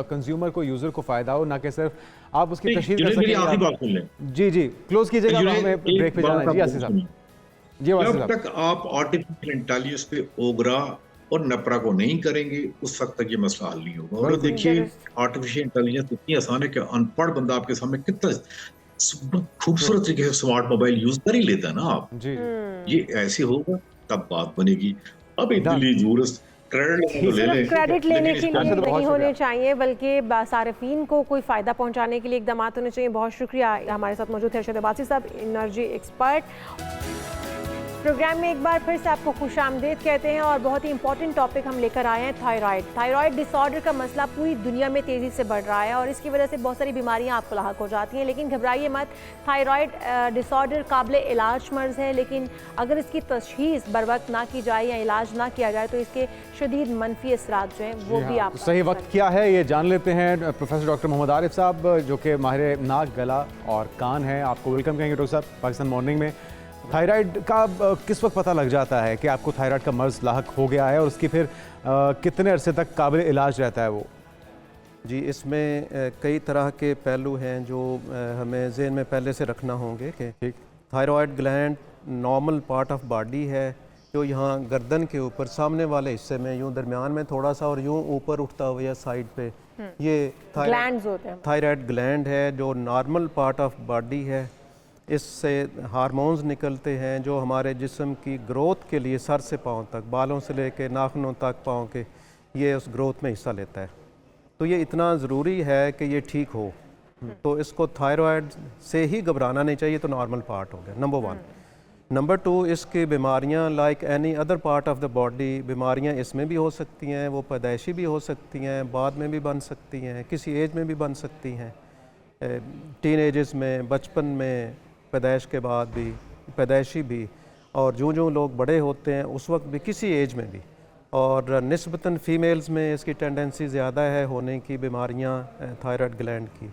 कंज्यूमर को, यूजर को फायदा हो, ना कि सिर्फ आप उसकी तशहीर कर मेरी आखिरी सकें। बात सुन लें। जी जी, क्लोज कीजिएगा, जुनैद, हमें एक ब्रेक पे जाना बात है। जी आप आसिफ साहब। सुनिए। जी वासिफ जब साहब। तक आप आर्टिफिशियल इंटेलिजेंस पे ओगरा और नपरा को नहीं करेंगे, उस वक्त तक ये मसला हल नहीं होगा। और देखिए आर्टिफिशियल इंटेलिजेंस इतनी आसान है कि अनपढ़ बंदा आपके सामने कितना खूबसूरत तरीके से स्मार्ट मोबाइल यूज कर ही लेता है ना आप। जी ये ऐसे होगा तब बात बनेगी। अब दिल्ली जूरस क्रेडिट ले सिर्फ लें, क्रेडिट लेने लेकिन के इसका लिए बहुत नहीं होने शुक्रिया। चाहिए, बल्कि सार्फिन को कोई फ़ायदा पहुंचाने के लिए इकदाम होने चाहिए। बहुत शुक्रिया। हमारे साथ मौजूद है अरशद अब्बासी साहब, एनर्जी एक्सपर्ट। प्रोग्राम में एक बार फिर से आपको खुशामदीद कहते हैं और बहुत ही इंपॉर्टेंट टॉपिक हम लेकर आए हैं, थायराइड। थायराइड डिसऑर्डर का मसला पूरी दुनिया में तेज़ी से बढ़ रहा है और इसकी वजह से बहुत सारी बीमारियां आपको लाहक हो जाती हैं। लेकिन घबराइए मत, थायराइड डिसऑर्डर काबिल इलाज मर्ज़ है, लेकिन अगर इसकी तशख़ीस बर वक्त ना की जाए या इलाज ना किया जाए तो इसके शदीद मनफी असरात जो हैं वो भी आप सही वक्त क्या है ये जान लेते हैं। प्रोफेसर डॉक्टर मोहम्मद आरिफ साहब, जो कि माहिर नाक, गला और कान हैं, आपको वेलकम कहेंगे डॉक्टर साहब पाकिस्तान मॉर्निंग में। थायराइड का किस वक्त पता लग जाता है कि आपको थायराइड का मर्ज़ लाहक हो गया है और उसकी फिर कितने अरसे तक काबिल इलाज रहता है वो? जी, इसमें कई तरह के पहलू हैं जो हमें ज़हन में पहले से रखना होंगे कि thyroid gland normal part of body है, जो यहाँ गर्दन के ऊपर सामने वाले हिस्से में यूँ दरमियान में थोड़ा सा और यूँ ऊपर उठता हुआ या साइड पे, ये ग्लैंड्स होते हैं। थायराइड ग्लैंड है जो नॉर्मल पार्ट ऑफ बॉडी है। इससे हार्मोन्स निकलते हैं जो हमारे जिस्म की ग्रोथ के लिए सर से पाँव तक, बालों से लेके नाखूनों तक पाँव के, ये उस ग्रोथ में हिस्सा लेता है। तो ये इतना ज़रूरी है कि ये ठीक हो, तो इसको थायराइड से ही घबराना नहीं चाहिए। तो नॉर्मल पार्ट हो गया नंबर 1। नंबर 2, इसकी बीमारियां like any other part of the body, बीमारियां इसमें भी हो सकती हैं, वो पैदाइशी भी हो सकती हैं, बाद में भी बन सकती हैं, किसी एज में भी बन सकती हैं, टीन एजेस में, बचपन में, पैदाइश के बाद भी, पैदाइशी भी, और जो लोग बड़े होते हैं उस वक्त भी, किसी एज में भी। और निस्बतन फ़ीमेल्स में इसकी टेंडेंसी ज़्यादा है होने की बीमारियां थायराइड ग्लैंड की।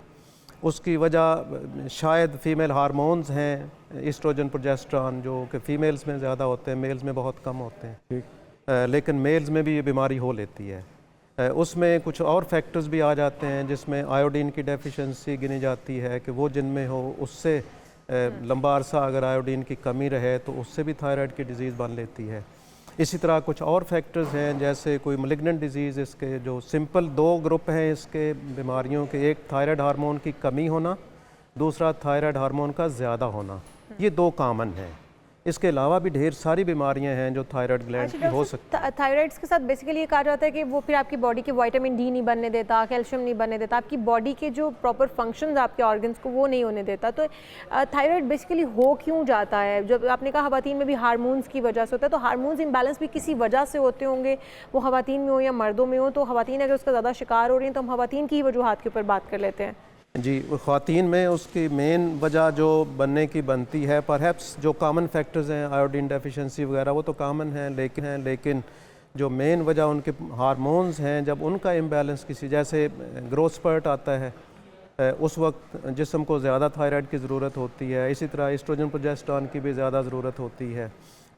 उसकी वजह शायद फ़ीमेल हार्मोन्स हैं, एस्ट्रोजन, प्रोजेस्टेरॉन, जो कि फ़ीमेल्स में ज़्यादा होते हैं, मेल्स में बहुत कम होते हैं। लेकिन मेल्स में भी ये बीमारी हो लेती है। उसमें कुछ और फैक्टर्स भी आ जाते हैं जिसमें आयोडीन की डेफिशिएंसी गिनी जाती है कि वो जिनमें हो उससे लंबा अरसा अगर आयोडीन की कमी रहे तो उससे भी थायराइड की डिज़ीज़ बन लेती है। इसी तरह कुछ और फैक्टर्स हैं जैसे कोई मैलिग्नेंट डिजीज़, इसके जो सिंपल 2 ग्रुप हैं इसके बीमारियों के, एक थायराइड हार्मोन की कमी होना, दूसरा थायराइड हार्मोन का ज़्यादा होना, ये 2 कॉमन हैं। इसके अलावा भी ढेर सारी बीमारियां हैं जो थायराइड ग्लैंड की हो सकती हैं। थायराइड्स के साथ बेसिकली ये कहा जाता है कि वो फिर आपकी बॉडी के विटामिन डी नहीं बनने देता, कैल्शियम नहीं बनने देता, आपकी बॉडी के जो प्रॉपर फंक्शंस आपके ऑर्गन्स को वो नहीं होने देता। तो थायराइड बेसिकली हो क्यों जाता है? जब आपने कहा ख़वातीन में भी हार्मोन्स की वजह से होता है, तो हार्मोन्स इम्बैलेंस भी किसी वजह से होते होंगे, वो ख़वातीन में हो या मर्दों में हो। तो ख़वातीन अगर उसका ज़्यादा शिकार हो रही हैं तो हम ख़वातीन की ही वजूहात के ऊपर बात कर लेते हैं। जी, ख़वातीन में उसकी मेन वजह जो बनने की बनती है, परहैप्स जो कॉमन फैक्टर्स हैं, आयोडीन डेफिशिएंसी वगैरह, वो तो कॉमन हैं, लेकिन जो मेन वजह उनके हार्मोन्स हैं, जब उनका इम्बैलेंस किसी, जैसे ग्रोथ स्पर्ट आता है, उस वक्त जिस्म को ज़्यादा थायराइड की ज़रूरत होती है। इसी तरह एस्ट्रोजन, प्रोजेस्टेरॉन की भी ज़्यादा ज़रूरत होती है,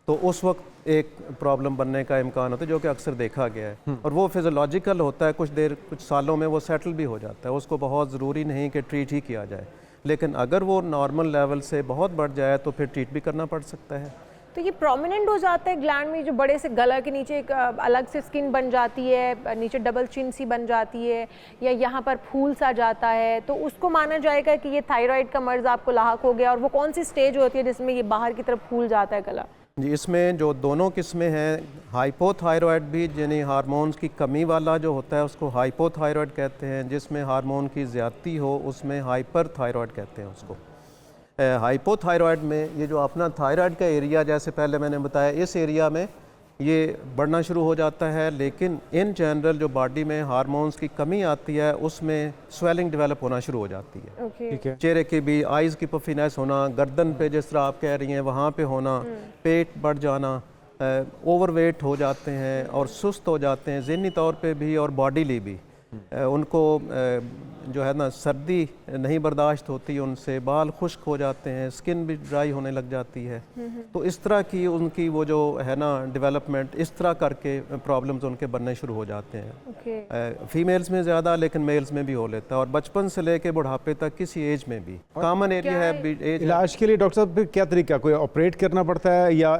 तो उस वक्त एक प्रॉब्लम बनने का इम्कान होता है जो कि अक्सर देखा गया है। और वो फिजियोलॉजिकल होता है, कुछ सालों में वो सेटल भी हो जाता है, उसको बहुत ज़रूरी नहीं कि ट्रीट ही किया जाए। लेकिन अगर वो नॉर्मल लेवल से बहुत बढ़ जाए तो फिर ट्रीट भी करना पड़ सकता है। तो ये प्रोमिनेंट हो जाता है ग्लैंड में, जो बड़े से गला के नीचे एक अलग से स्किन बन जाती है, नीचे डबल चिन सी बन जाती है, या यहाँ पर फूल सा जाता है, तो उसको माना जाएगा कि ये थायराइड का मर्ज़ आपको लाहक हो गया? और वो कौन सी स्टेज होती है जिसमें ये बाहर की तरफ फूल जाता है गला? जी, इसमें जो दोनों किस्में हैं, हाइपोथायराइड भी, यानी हार्मोन्स की कमी वाला जो होता है उसको हाइपोथायराइड कहते हैं, जिसमें हार्मोन की ज़्यादती हो उसमें हाइपर थायराइड कहते हैं उसको। हाइपोथायराइड में ये जो अपना थायराइड का एरिया, जैसे पहले मैंने बताया, इस एरिया में ये बढ़ना शुरू हो जाता है, लेकिन इन जनरल जो बॉडी में हार्मोन्स की कमी आती है उसमें स्वेलिंग डेवलप होना शुरू हो जाती है। ठीक है। चेहरे की भी, आइज़ की पफीनेस होना, गर्दन पे जिस तरह आप कह रही हैं वहाँ पे होना, पेट बढ़ जाना, ओवरवेट हो जाते हैं और सुस्त हो जाते हैं ज़हनी तौर पे भी और बॉडीली भी। उनको जो है ना सर्दी नहीं बर्दाश्त होती उनसे, बाल खुश्क हो जाते हैं, स्किन भी ड्राई होने लग जाती है। तो इस तरह की उनकी वो जो है ना डेवलपमेंट, इस तरह करके प्रॉब्लम्स उनके बनने शुरू हो जाते हैं। फीमेल्स में ज़्यादा लेकिन मेल्स में भी हो लेता है, और बचपन से लेके बुढ़ापे तक किसी एज में भी कॉमन एरिया है। इलाज के लिए डॉक्टर साहब क्या तरीका, कोई ऑपरेट करना पड़ता है या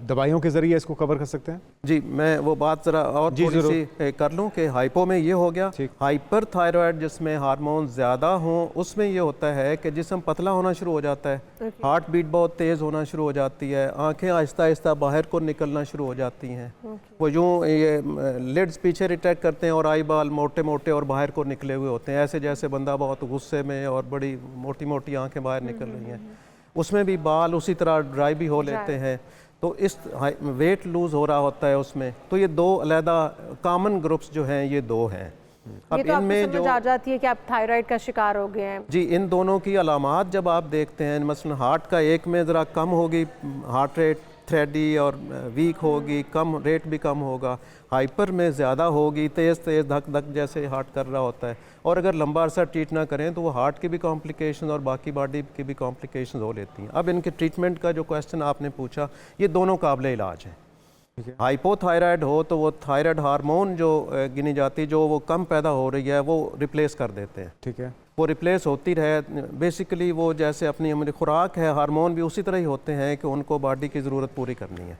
दवाइयों के जरिए इसको कवर कर सकते हैं? जी, मैं वो बात ज़रा और थोड़ी सी कर लूँ कि हाइपो में ये हो गया, हाइपर थायराइड जिसमें हार्मोन ज़्यादा हों उसमें ये होता है कि जिस्म पतला होना शुरू हो जाता है, हार्ट बीट बहुत तेज़ होना शुरू हो जाती है, आंखें आहिस्ता आहिस्ता बाहर को निकलना शुरू हो जाती हैं। वो यूँ ये लिड्स पीछे रिट्रैक्ट करते हैं और आई बाल मोटे मोटे और बाहर को निकले हुए होते हैं, ऐसे जैसे बंदा बहुत गुस्से में और बड़ी मोटी मोटी आंखें बाहर निकल रही हैं। उसमें भी बाल उसी तरह ड्राई भी हो लेते हैं। तो इस वेट लूज़ हो रहा होता है उसमें। तो ये दो अलहदा कॉमन ग्रुप्स जो हैं ये दो हैं। अब तो इनमें जो आ जाती है कि आप थायराइड का शिकार हो गए हैं। जी, इन दोनों की अलामात जब आप देखते हैं, मसलन हार्ट का एक में ज़रा कम होगी हार्ट रेट, थ्रेडी और वीक होगी, कम रेट भी कम होगा, हाइपर में ज़्यादा होगी, तेज़ तेज़ धक धक जैसे हार्ट कर रहा होता है। और अगर लंबा अरसा ट्रीट ना करें तो वो हार्ट की भी कॉम्प्लिकेशन और बाकी बॉडी की भी कॉम्प्लिकेशन हो लेती हैं। अब इनके ट्रीटमेंट का जो क्वेश्चन आपने पूछा, ये दोनों काबिल इलाज हैं। हाइपोथायराइड हो तो वो थायराइड हार्मोन जो गिनी जाती, जो वो कम पैदा हो रही है, वो रिप्लेस कर देते हैं। ठीक है, वो रिप्लेस होती रहे। बेसिकली वो जैसे अपनी हमारी खुराक है, हार्मोन भी उसी तरह ही होते हैं कि उनको बॉडी की ज़रूरत पूरी करनी है,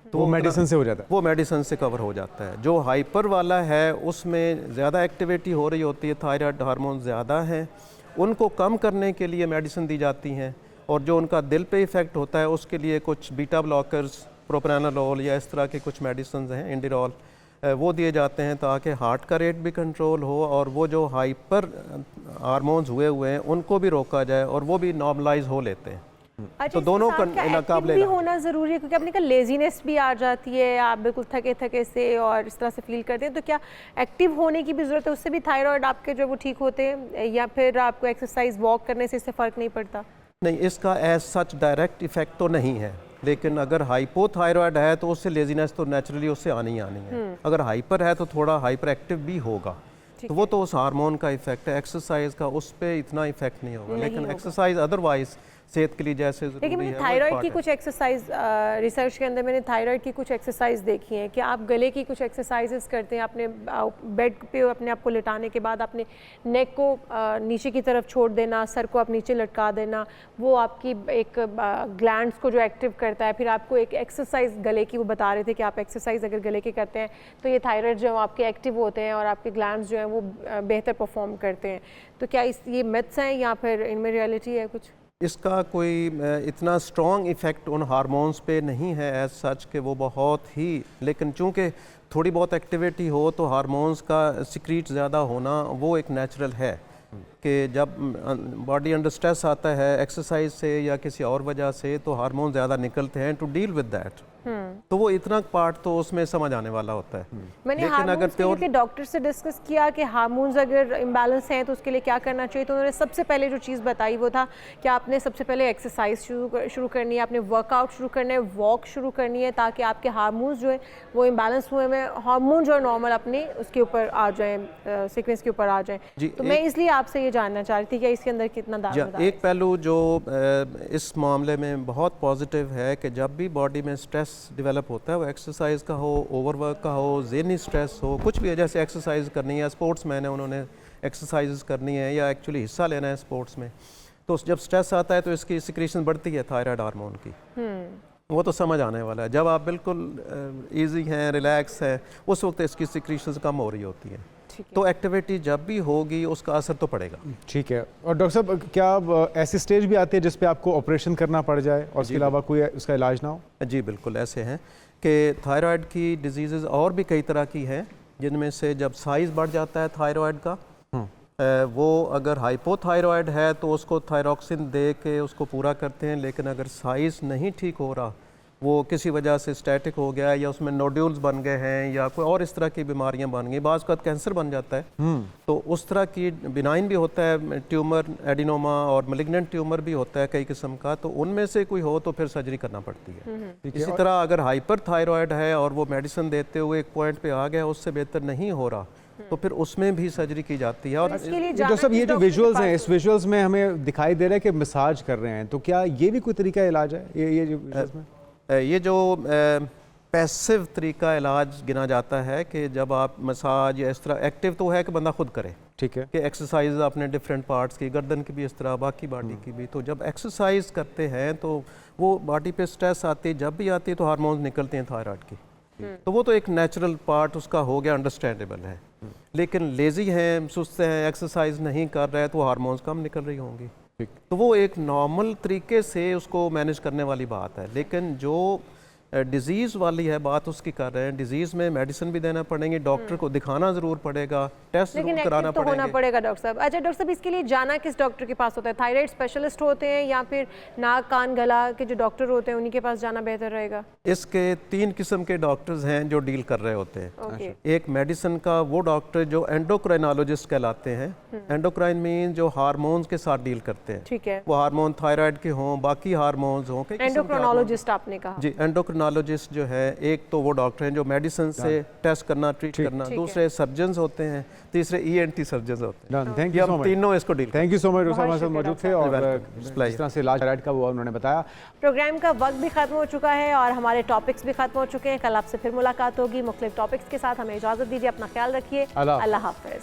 तो वो मेडिसिन से हो जाता है। वो मेडिसिन से कवर हो जाता है। जो हाइपर वाला है उसमें ज़्यादा एक्टिविटी हो रही होती है, थायराइड हार्मोन ज़्यादा है, उनको कम करने के लिए मेडिसिन दी जाती हैं। और जो उनका दिल पे इफ़ेक्ट होता है उसके लिए कुछ बीटा ब्लॉकर्स, प्रोप्रानोलोल या इस तरह के कुछ मेडिसिन हैं, इंडिरोल, वो दिए जाते हैं ताकि हार्ट का रेट भी कंट्रोल हो और वो जो हाइपर हार्मोन्स हुए हैं उनको भी रोका जाए और वो भी नॉर्मलाइज हो लेते हैं। अच्छा, तो दोनों भी होना ज़रूरी है, क्योंकि अपने का लेजीनेस भी आ जाती है, आप बिल्कुल थके थके से और इस तरह से फील करते हैं, तो क्या एक्टिव होने की भी ज़रूरत है? उससे भी थायराइड आपके जो वो ठीक होते हैं, या फिर आपको एक्सरसाइज वॉक करने से इससे फ़र्क नहीं पड़ता? नहीं, इसका एज सच डायरेक्ट इफेक्ट तो नहीं है, लेकिन अगर हाइपोथायराइड है तो उससे लेजीनेस तो नेचुरली उससे आनी ही आनी है। अगर हाइपर है तो थोड़ा हाइपर एक्टिव भी होगा, तो वो तो उस हार्मोन का इफेक्ट है। एक्सरसाइज का उस पर इतना इफेक्ट नहीं होगा, लेकिन एक्सरसाइज अदरवाइज सेहत के लिए जैसे ज़रूरी है। लेकिन मैंने थायराइड की कुछ एक्सरसाइज रिसर्च के अंदर मैंने थायराइड की कुछ एक्सरसाइज देखी हैं कि आप गले की कुछ एक्सरसाइजेस करते हैं, अपने बेड पे अपने आप को लिटाने के बाद अपने नेक को नीचे की तरफ छोड़ देना, सर को आप नीचे लटका देना, वो आपकी एक ग्लैंड्स को जो एक्टिव करता है। फिर आपको एक एक्सरसाइज गले की वो बता रहे थे कि आप एक्सरसाइज अगर गले की करते हैं तो ये थायराइड जो है आपके एक्टिव होते हैं और आपके ग्लैंड्स जो हैं वो बेहतर परफॉर्म करते हैं। तो क्या ये मिथ्स हैं या फिर इनमें रियलिटी है कुछ? इसका कोई इतना स्ट्रॉन्ग इफ़ेक्ट उन हार्मोन्स पे नहीं है एज सच कि वो बहुत ही, लेकिन चूँकि थोड़ी बहुत एक्टिविटी हो तो हार्मोन्स का सिक्रीट ज़्यादा होना वो एक नेचुरल है कि जब बॉडी अंडर स्ट्रेस आता है एक्सरसाइज से या किसी और वजह से तो हार्मोन ज़्यादा निकलते हैं टू डील विद दैट। तो वो इतना पार्ट तो उसमें समझ आने वाला होता है। मैंने हार्मोन्स के लिए डॉक्टर से डिस्कस किया कि हार्मोन्स अगर इम्बैलेंस हैं तो उसके लिए क्या करना चाहिए, तो उन्होंने सबसे पहले जो चीज़ बताई वो था कि आपने सबसे पहले एक्सरसाइज शुरू करनी है, आपने वर्कआउट शुरू करना है, वॉक शुरू करनी है, ताकि आपके हार्मोन्स जो है वो इम्बैलेंस हुए में हार्मोन जो है नॉर्मल अपने उसके ऊपर आ जाए, सीक्वेंस के ऊपर आ जाए। तो मैं इसलिए आपसे ये जानना चाह रही थी कि इसके अंदर कितना दायरा। एक पहलू जो इस मामले में बहुत पॉजिटिव है कि जब भी बॉडी में स्ट्रेस डेवलप होता है, वो एक्सरसाइज का हो, ओवरवर्क का हो, ज़हनी स्ट्रेस हो, कुछ भी है, जैसे एक्सरसाइज करनी है, स्पोर्ट्स मैन है उन्होंने एक्सरसाइज करनी है या एक्चुअली हिस्सा लेना है स्पोर्ट्स में, तो जब स्ट्रेस आता है तो इसकी सिक्रीशन बढ़ती है थायराइड हार्मोन की। वो तो समझ आने वाला है। जब आप बिल्कुल ईजी हैं, रिलैक्स है, उस वक्त इसकी सिक्रीशन कम हो रही होती है, तो एक्टिविटी जब भी होगी उसका असर तो पड़ेगा। ठीक है। और डॉक्टर साहब, क्या ऐसी स्टेज भी आती है जिस पे आपको ऑपरेशन करना पड़ जाए और इसके अलावा कोई उसका इलाज ना हो? जी बिल्कुल, ऐसे हैं कि थायराइड की डिजीज़ और भी कई तरह की हैं, जिनमें से जब साइज़ बढ़ जाता है थायराइड का, वो अगर हाइपोथायराइड है तो उसको थायरॉक्सिन दे के उसको पूरा करते हैं, लेकिन अगर साइज़ नहीं ठीक हो रहा वो किसी वजह से स्टैटिक हो गया या उसमें नोड्यूल्स बन गए हैं या कोई और इस तरह की बीमारियां बन गई, बाज़ का कैंसर बन जाता है। तो उस तरह की बिनाइन भी होता है ट्यूमर, एडिनोमा, और मैलिग्नेंट ट्यूमर भी होता है कई किस्म का, तो उनमें से कोई हो तो फिर सर्जरी करना पड़ती है। इसी तरह अगर हाइपर थायराइड है और वो मेडिसिन देते हुए एक पॉइंट पे आ गया, उससे बेहतर नहीं हो रहा, तो फिर उसमें भी सर्जरी की जाती है। और डॉक्टर साहब, ये जो विजुअल्स हैं, इस विजुअल्स में हमें दिखाई दे रहा है कि मसाज कर रहे हैं, तो क्या ये भी कोई तरीका इलाज है? ये जो पैसिव तरीका इलाज गिना जाता है कि जब आप मसाज या इस तरह, एक्टिव तो है कि बंदा खुद करे, ठीक है, कि एक्सरसाइज अपने डिफरेंट पार्ट्स की, गर्दन की भी इस तरह, बाकी बॉडी की भी, तो जब एक्सरसाइज करते हैं तो वो बॉडी पे स्ट्रेस आती है, जब भी आती है तो हार्मोन्स निकलते हैं थायराइड की, तो वो तो एक नेचुरल पार्ट उसका हो गया, अंडरस्टैंडेबल है। लेकिन लेज़ी हैं, सुस्त हैं, एक्सरसाइज नहीं कर रहे हैं, तो हार्मोन्स कम निकल रही होंगी, तो वो एक नॉर्मल तरीके से उसको मैनेज करने वाली बात है। लेकिन जो डिजीज़ वाली है बात उसकी कर रहे हैं, डिजीज़ में मेडिसिन भी देना पड़ेंगे, डॉक्टर को दिखाना ज़रूर पड़ेगा, टेस्ट ज़रूर कराना तो होना पड़ेगा। पड़ेगा डॉक्टर साहब। अच्छा डॉक्टर साहब, इसके लिए जाना किस डॉक्टर के पास होता है? थायराइड स्पेशलिस्ट होते हैं या फिर नाक कान गला के जो डॉक्टर होते हैं उन्हीं के पास जाना बेहतर रहेगा? इसके 3 किस्म के डॉक्टर्स हैं जो डील कर रहे होते हैं। एक मेडिसिन का वो डॉक्टर जो एंडोक्राइनोलॉजिस्ट कहलाते हैं, एंडोक्राइन मीन जो हार्मोन्स के साथ डील करते हैं, ठीक है, वो हार्मोन थायराइड के हों, बाकी हार्मोन्स हों, एंडोक्राइनोलॉजिस्ट आपने कहा। जी, एंडोक्राइनोलॉजिस्ट जो है, एक तो वो डॉक्टर हैं जो मेडिसिन से टेस्ट करना, ट्रीट करना, दूसरे सर्जन्स होते हैं, तीसरे ENT सर्जन्स होते हैं। थैंक यू सो मच, तीनों इसको deal. Thank you so much, हमारे साथ मौजूद थे और जिस तरह से इलाज थायराइड का वो उन्होंने बताया। प्रोग्राम का वक्त भी खत्म हो चुका है और हमारे टॉपिक्स भी खत्म हो चुके हैं। कल आपसे फिर मुलाकात होगी मुख्तलिफ टॉपिक्स के साथ। हमें इजाजत दीजिए, अपना ख्याल रखिए, अल्लाह हाफ़िज़।